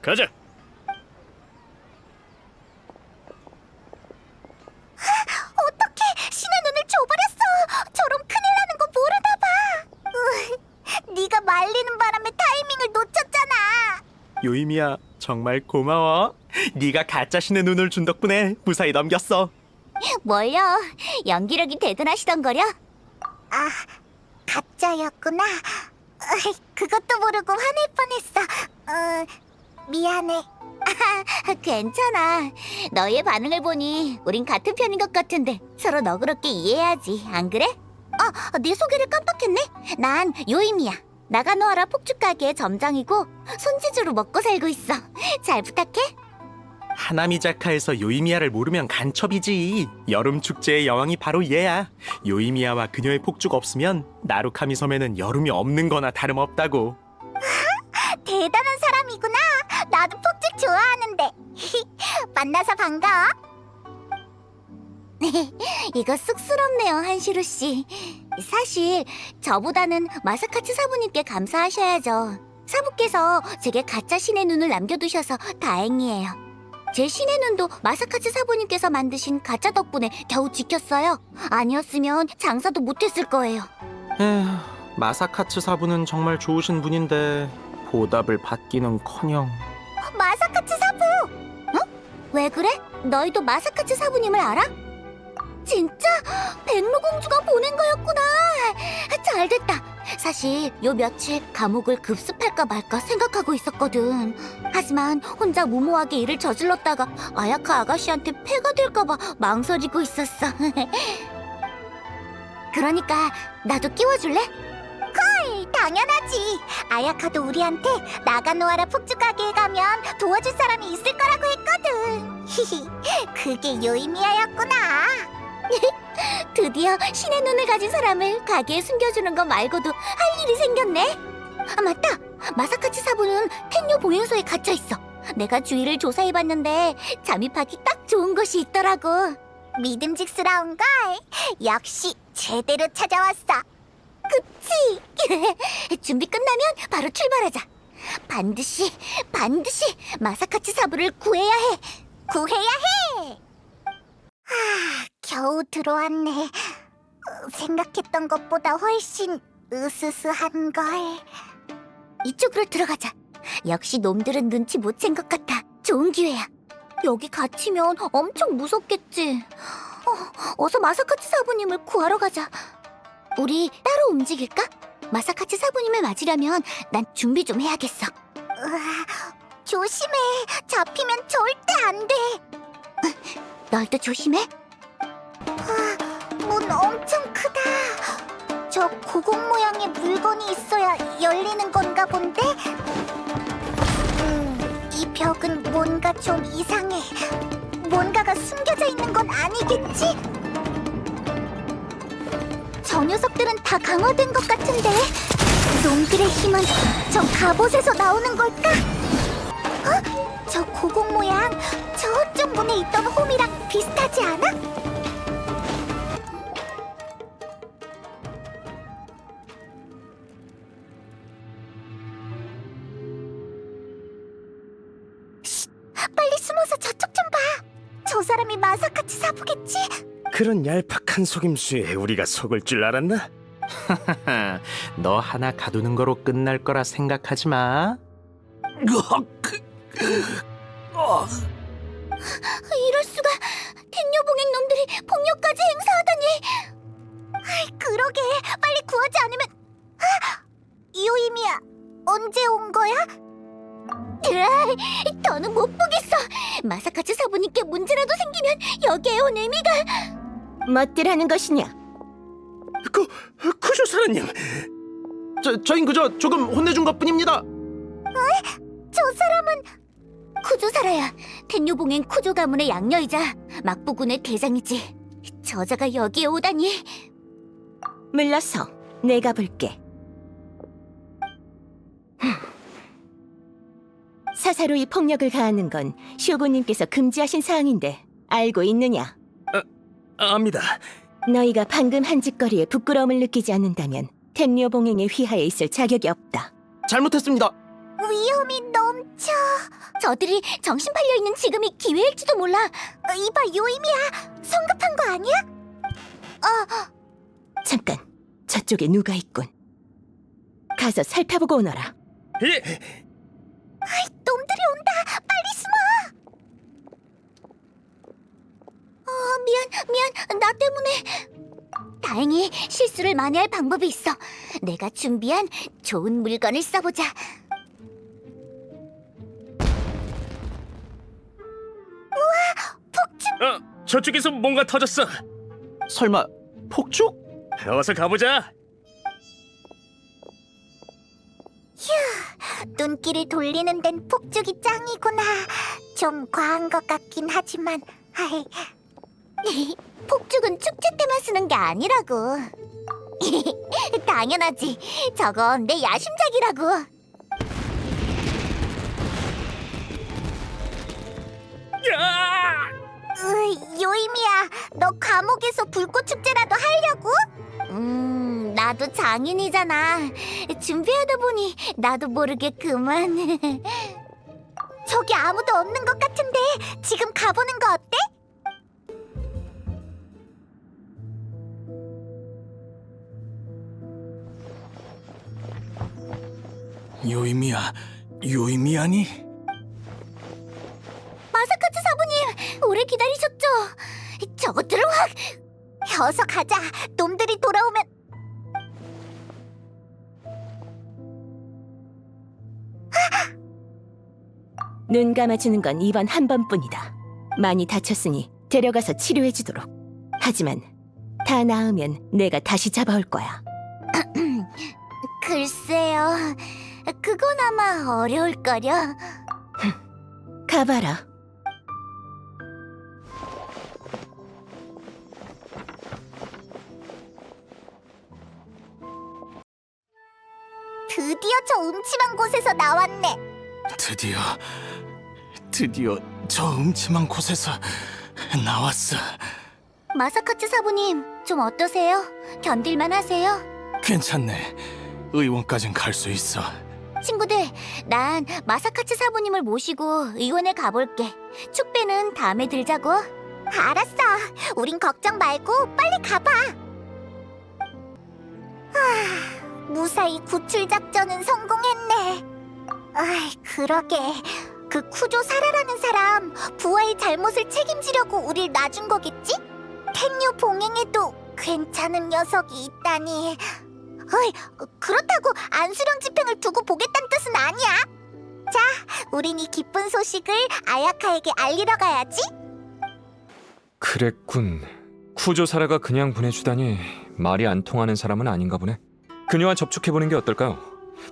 가자. 어떡해, 신의 눈을 줘버렸어. 저럼 큰일 나는 거 모르나 봐. 네가 말리는 바람에 타이밍을 놓쳤잖아. 요이미야, 정말 고마워. 네가 가짜 신의 눈을 준 덕분에 무사히 넘겼어. 뭘요? 연기력이 대단하시던 거려? 아, 가짜였구나. 그것도 모르고 화낼 뻔했어. 미안해. 괜찮아. 너의 반응을 보니 우린 같은 편인 것 같은데 서로 너그럽게 이해해야지, 안 그래? 네 소개를 깜빡했네. 난 요임이야. 나가노하라 폭죽 가게의 점장이고 손재주로 먹고 살고 있어. 잘 부탁해. 하나미자카에서 요이미야를 모르면 간첩이지. 여름 축제의 여왕이 바로 얘야. 요이미야와 그녀의 폭죽 없으면 나루카미 섬에는 여름이 없는 거나 다름없다고. 대단한 사람이구나. 나도 폭죽 좋아하는데. 만나서 반가워. 이거 쑥스럽네요, 한시루 씨. 사실 저보다는 마사카츠 사부님께 감사하셔야죠. 사부께서 제게 가짜 신의 눈을 남겨두셔서 다행이에요. 제 신의 눈도 마사카츠 사부님께서 만드신 가짜 덕분에 겨우 지켰어요. 아니었으면 장사도 못했을 거예요. 에휴, 마사카츠 사부는 정말 좋으신 분인데 보답을 받기는커녕. 마사카츠 사부! 왜 그래? 너희도 마사카츠 사부님을 알아? 진짜? 백로공주가 보낸 거였구나. 잘됐다. 사실 요 며칠 감옥을 급습할까 말까 생각하고 있었거든. 하지만 혼자 무모하게 일을 저질렀다가 아야카 아가씨한테 폐가 될까봐 망설이고 있었어. 그러니까 나도 끼워줄래? 헐, 당연하지. 아야카도 우리한테 나가노하라 폭죽 가게에 가면 도와줄 사람이 있을 거라고 했거든. 히히, 그게 요이미야였구나. 드디어 신의 눈을 가진 사람을 가게에 숨겨주는 거 말고도 할 일이 생겼네. 맞다. 마사카츠 사부는 텐요 보행소에 갇혀있어. 내가 주위를 조사해봤는데 잠입하기 딱 좋은 곳이 있더라고. 믿음직스러운걸. 역시 제대로 찾아왔어. 그치? 준비 끝나면 바로 출발하자. 반드시 마사카츠 사부를 구해야 해. 겨우 들어왔네. 생각했던 것보다 훨씬 으스스한걸. 이쪽으로 들어가자. 역시 놈들은 눈치 못 챈 것 같아. 좋은 기회야. 여기 갇히면 엄청 무섭겠지. 어서 마사카츠 사부님을 구하러 가자. 우리 따로 움직일까? 마사카츠 사부님을 맞으려면 난 준비 좀 해야겠어. 조심해. 잡히면 절대 안 돼. 너희도 조심해. 문 엄청 크다. 저 고공 모양의 물건이 있어야 열리는 건가 본데? 이 벽은 뭔가 좀 이상해. 뭔가가 숨겨져 있는 건 아니겠지? 저 녀석들은 다 강화된 것 같은데 놈들의 힘은 저 갑옷에서 나오는 걸까? 저 고공 모양 저쪽 문에 있던 홈이랑 비슷하지 않아? 빨리 숨어서 저쪽 좀 봐. 저 사람이 마사카츠 사부겠지? 그런 얄팍한 속임수에 우리가 속을 줄 알았나? 너 하나 가두는 거로 끝날 거라 생각하지 마. 이럴 수가. 텐녀봉행 놈들이 폭력까지 행사하다니. 그러게 빨리 구하지 않으면. 요이미야, 언제 온 거야? 더는 못 보겠어. 마사카츠 사부님께 문제라도 생기면 여기에 온 의미가. 멋들하는 것이냐? 쿠조사라님, 저흰 그저 조금 혼내준 것뿐입니다. 저 사람은 쿠조사라야. 텐요봉행 쿠조 가문의 양녀이자 막부군의 대장이지. 저자가 여기에 오다니. 물러서 내가 볼게. 사사로이 폭력을 가하는 건 쇼군님께서 금지하신 사항인데 알고 있느냐? 압니다. 너희가 방금 한 짓거리에 부끄러움을 느끼지 않는다면 텐rio 봉행의 휘하에 있을 자격이 없다. 잘못했습니다. 위험이 넘쳐. 저들이 정신 팔려 있는 지금이 기회일지도 몰라. 이봐 요이미야, 성급한 거 아니야? 잠깐, 저쪽에 누가 있군. 가서 살펴보고 오너라. 예. 놈들이 온다. 빨리 숨어. 미안. 나 때문에. 다행히 실수를 만회할 방법이 있어. 내가 준비한 좋은 물건을 써보자. 우와, 폭죽. 저쪽에서 뭔가 터졌어. 설마 폭죽? 어서 가보자. 휴, 눈길을 돌리는 데는 폭죽이 짱이구나. 좀 과한 것 같긴 하지만. 폭죽은 축제 때만 쓰는 게 아니라고. 당연하지. 저건 내 야심작이라고. 요이미야, 너 감옥에서 불꽃 축제라도 하려고? 나도 장인이잖아. 준비하다 보니 나도 모르게 그만. 저기 아무도 없는 것 같은데 지금 가보는 거 어때? 요이미야니? 마사카츠 사부님, 오래 기다리셨죠? 저것들을 확! 어서 가자. 놈들이 돌아오면. 눈 감아주는 건 이번 한 번뿐이다. 많이 다쳤으니 데려가서 치료해주도록. 하지만 다 나으면 내가 다시 잡아올 거야. 글쎄요, 그건 아마 어려울거려. 가봐라. 드디어 저 음침한 곳에서 나왔네. 드디어 저 음침한 곳에서 나왔어. 마사카츠 사부님, 좀 어떠세요? 견딜만 하세요? 괜찮네. 의원까진 갈 수 있어. 친구들, 난 마사카츠 사부님을 모시고 의원에 가볼게. 축배는 다음에 들자고. 알았어. 우린 걱정 말고 빨리 가봐. 무사히 구출 작전은 성공했네. 그러게. 그 쿠조 사라라는 사람 부하의 잘못을 책임지려고 우릴 놔준 거겠지? 텐요 봉행에도 괜찮은 녀석이 있다니. 그렇다고 안수령 집행을 두고 보겠다는 뜻은 아니야. 자, 우린 이 기쁜 소식을 아야카에게 알리러 가야지. 그랬군. 쿠조사라가 그냥 보내주다니 말이 안 통하는 사람은 아닌가 보네. 그녀와 접촉해보는 게 어떨까요?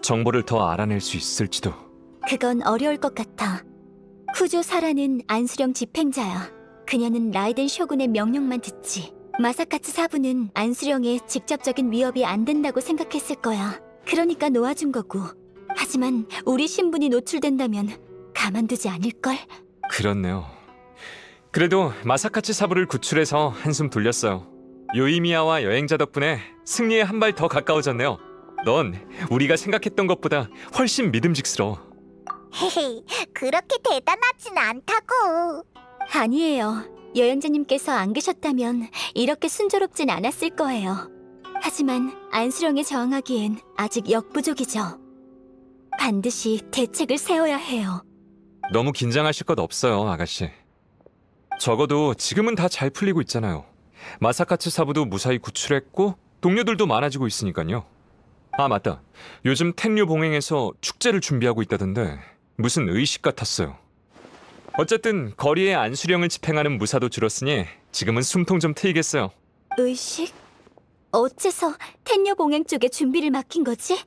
정보를 더 알아낼 수 있을지도. 그건 어려울 것 같아. 쿠조 사라는 안수령 집행자야. 그녀는 라이덴 쇼군의 명령만 듣지. 마사카츠 사부는 안수령의 직접적인 위협이 안 된다고 생각했을 거야. 그러니까 놓아준 거고. 하지만 우리 신분이 노출된다면 가만두지 않을걸? 그렇네요. 그래도 마사카츠 사부를 구출해서 한숨 돌렸어요. 요이미야와 여행자 덕분에 승리에 한 발 더 가까워졌네요. 넌 우리가 생각했던 것보다 훨씬 믿음직스러워. 헤헤, 그렇게 대단하진 않다고. 아니에요. 여행자님께서 안 계셨다면 이렇게 순조롭진 않았을 거예요. 하지만 안수령에 저항하기엔 아직 역부족이죠. 반드시 대책을 세워야 해요. 너무 긴장하실 것 없어요, 아가씨. 적어도 지금은 다 잘 풀리고 있잖아요. 마사카츠 사부도 무사히 구출했고 동료들도 많아지고 있으니까요. 아, 맞다. 요즘 텐류 봉행에서 축제를 준비하고 있다던데 무슨 의식 같았어요. 어쨌든 거리에 안수령을 집행하는 무사도 줄었으니 지금은 숨통 좀 트이겠어요. 의식? 어째서 텐녀 봉행 쪽에 준비를 맡긴 거지?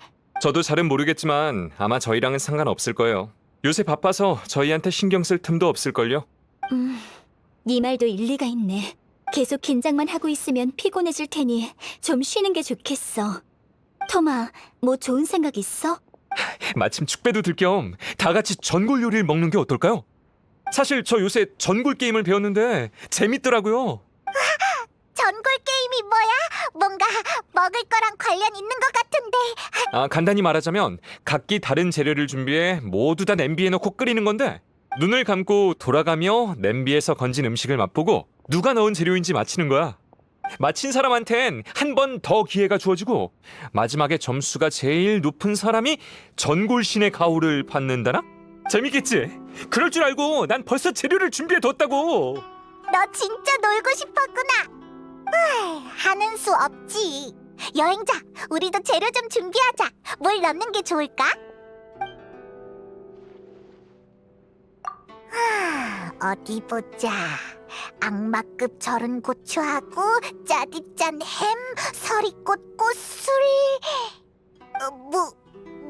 저도 잘은 모르겠지만 아마 저희랑은 상관없을 거예요. 요새 바빠서 저희한테 신경 쓸 틈도 없을걸요. 네 말도 일리가 있네. 계속 긴장만 하고 있으면 피곤해질 테니 좀 쉬는 게 좋겠어. 토마, 뭐 좋은 생각 있어? 마침 축배도 들 겸 다 같이 전골 요리를 먹는 게 어떨까요? 사실 저 요새 전골 게임을 배웠는데 재밌더라고요. 전골 게임이 뭐야? 뭔가 먹을 거랑 관련 있는 것 같은데. 간단히 말하자면 각기 다른 재료를 준비해 모두 다 냄비에 넣고 끓이는 건데 눈을 감고 돌아가며 냄비에서 건진 음식을 맛보고 누가 넣은 재료인지 맞히는 거야. 맞힌 사람한텐 한 번 더 기회가 주어지고 마지막에 점수가 제일 높은 사람이 전골신의 가호를 받는다나? 재밌겠지? 그럴 줄 알고 난 벌써 재료를 준비해뒀다고. 너 진짜 놀고 싶었구나. 하는 수 없지. 여행자, 우리도 재료 좀 준비하자. 뭘 넣는 게 좋을까? 어디 보자. 악마급 절은 고추하고 짜디짠 햄, 서리꽃 꽃술.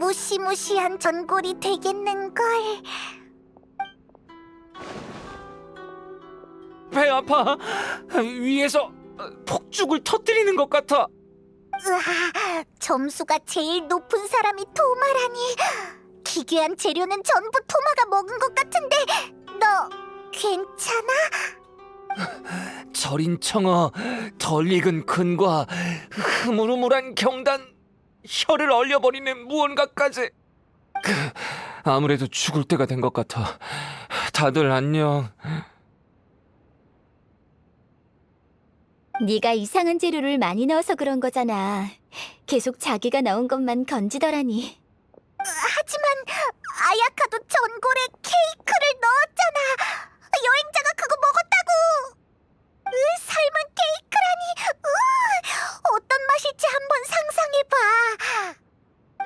무시무시한 전골이 되겠는걸. 배 아파. 위에서 폭죽을 터뜨리는 것 같아. 으아, 점수가 제일 높은 사람이 토마라니. 기괴한 재료는 전부 토마가 먹은 것 같은데 너 괜찮아? 절인 청어, 덜 익은 근과 흐물흐물한 경단, 혀를 얼려버리는 무언가까지. 아무래도 죽을 때가 된 것 같아. 다들 안녕. 네가 이상한 재료를 많이 넣어서 그런 거잖아. 계속 자기가 넣은 것만 건지더라니. 하지만 아야카도 전골에 케이크를 넣었잖아. 여행자가 그거 먹었다고. 삶은 케이크라니. 어떤 맛일지 한번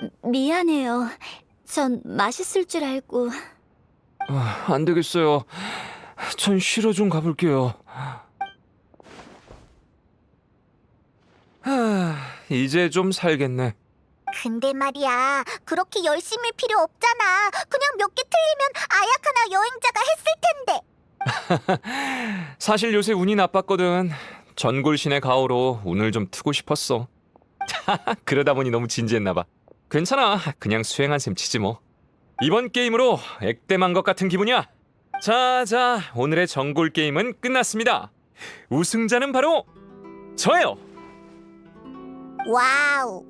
상상해봐. 미안해요. 전 맛있을 줄 알고. 안 되겠어요. 전 쉬러 좀 가볼게요. 이제 좀 살겠네. 근데 말이야, 그렇게 열심히 필요 없잖아. 그냥 몇 개 틀리면 아야카나 여행자가 했을 텐데. 사실 요새 운이 나빴거든. 전골신의 가호로 운을 좀 트고 싶었어. 그러다 보니 너무 진지했나 봐. 괜찮아. 그냥 수행한 셈 치지 뭐. 이번 게임으로 액땜한 것 같은 기분이야. 자, 오늘의 전골 게임은 끝났습니다. 우승자는 바로 저예요. 와우.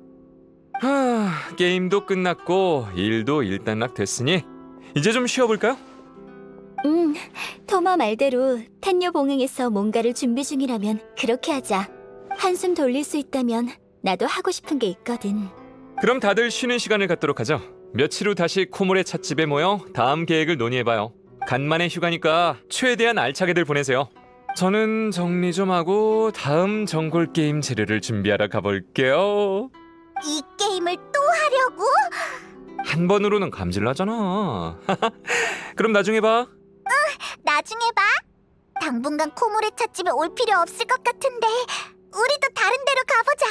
게임도 끝났고 일도 일단락 됐으니 이제 좀 쉬어볼까요? 토마 말대로 텐녀 봉행에서 뭔가를 준비 중이라면 그렇게 하자. 한숨 돌릴 수 있다면 나도 하고 싶은 게 있거든. 그럼 다들 쉬는 시간을 갖도록 하죠. 며칠 후 다시 코모레 찻집에 모여 다음 계획을 논의해봐요. 간만에 휴가니까 최대한 알차게들 보내세요. 저는 정리 좀 하고 다음 전골 게임 재료를 준비하러 가볼게요. 이 게임을 또 하려고? 한 번으로는 감질나잖아. 그럼 나중에 봐. 나중에 봐. 당분간 코모레 찻집에 올 필요 없을 것 같은데 우리도 다른 데로 가보자.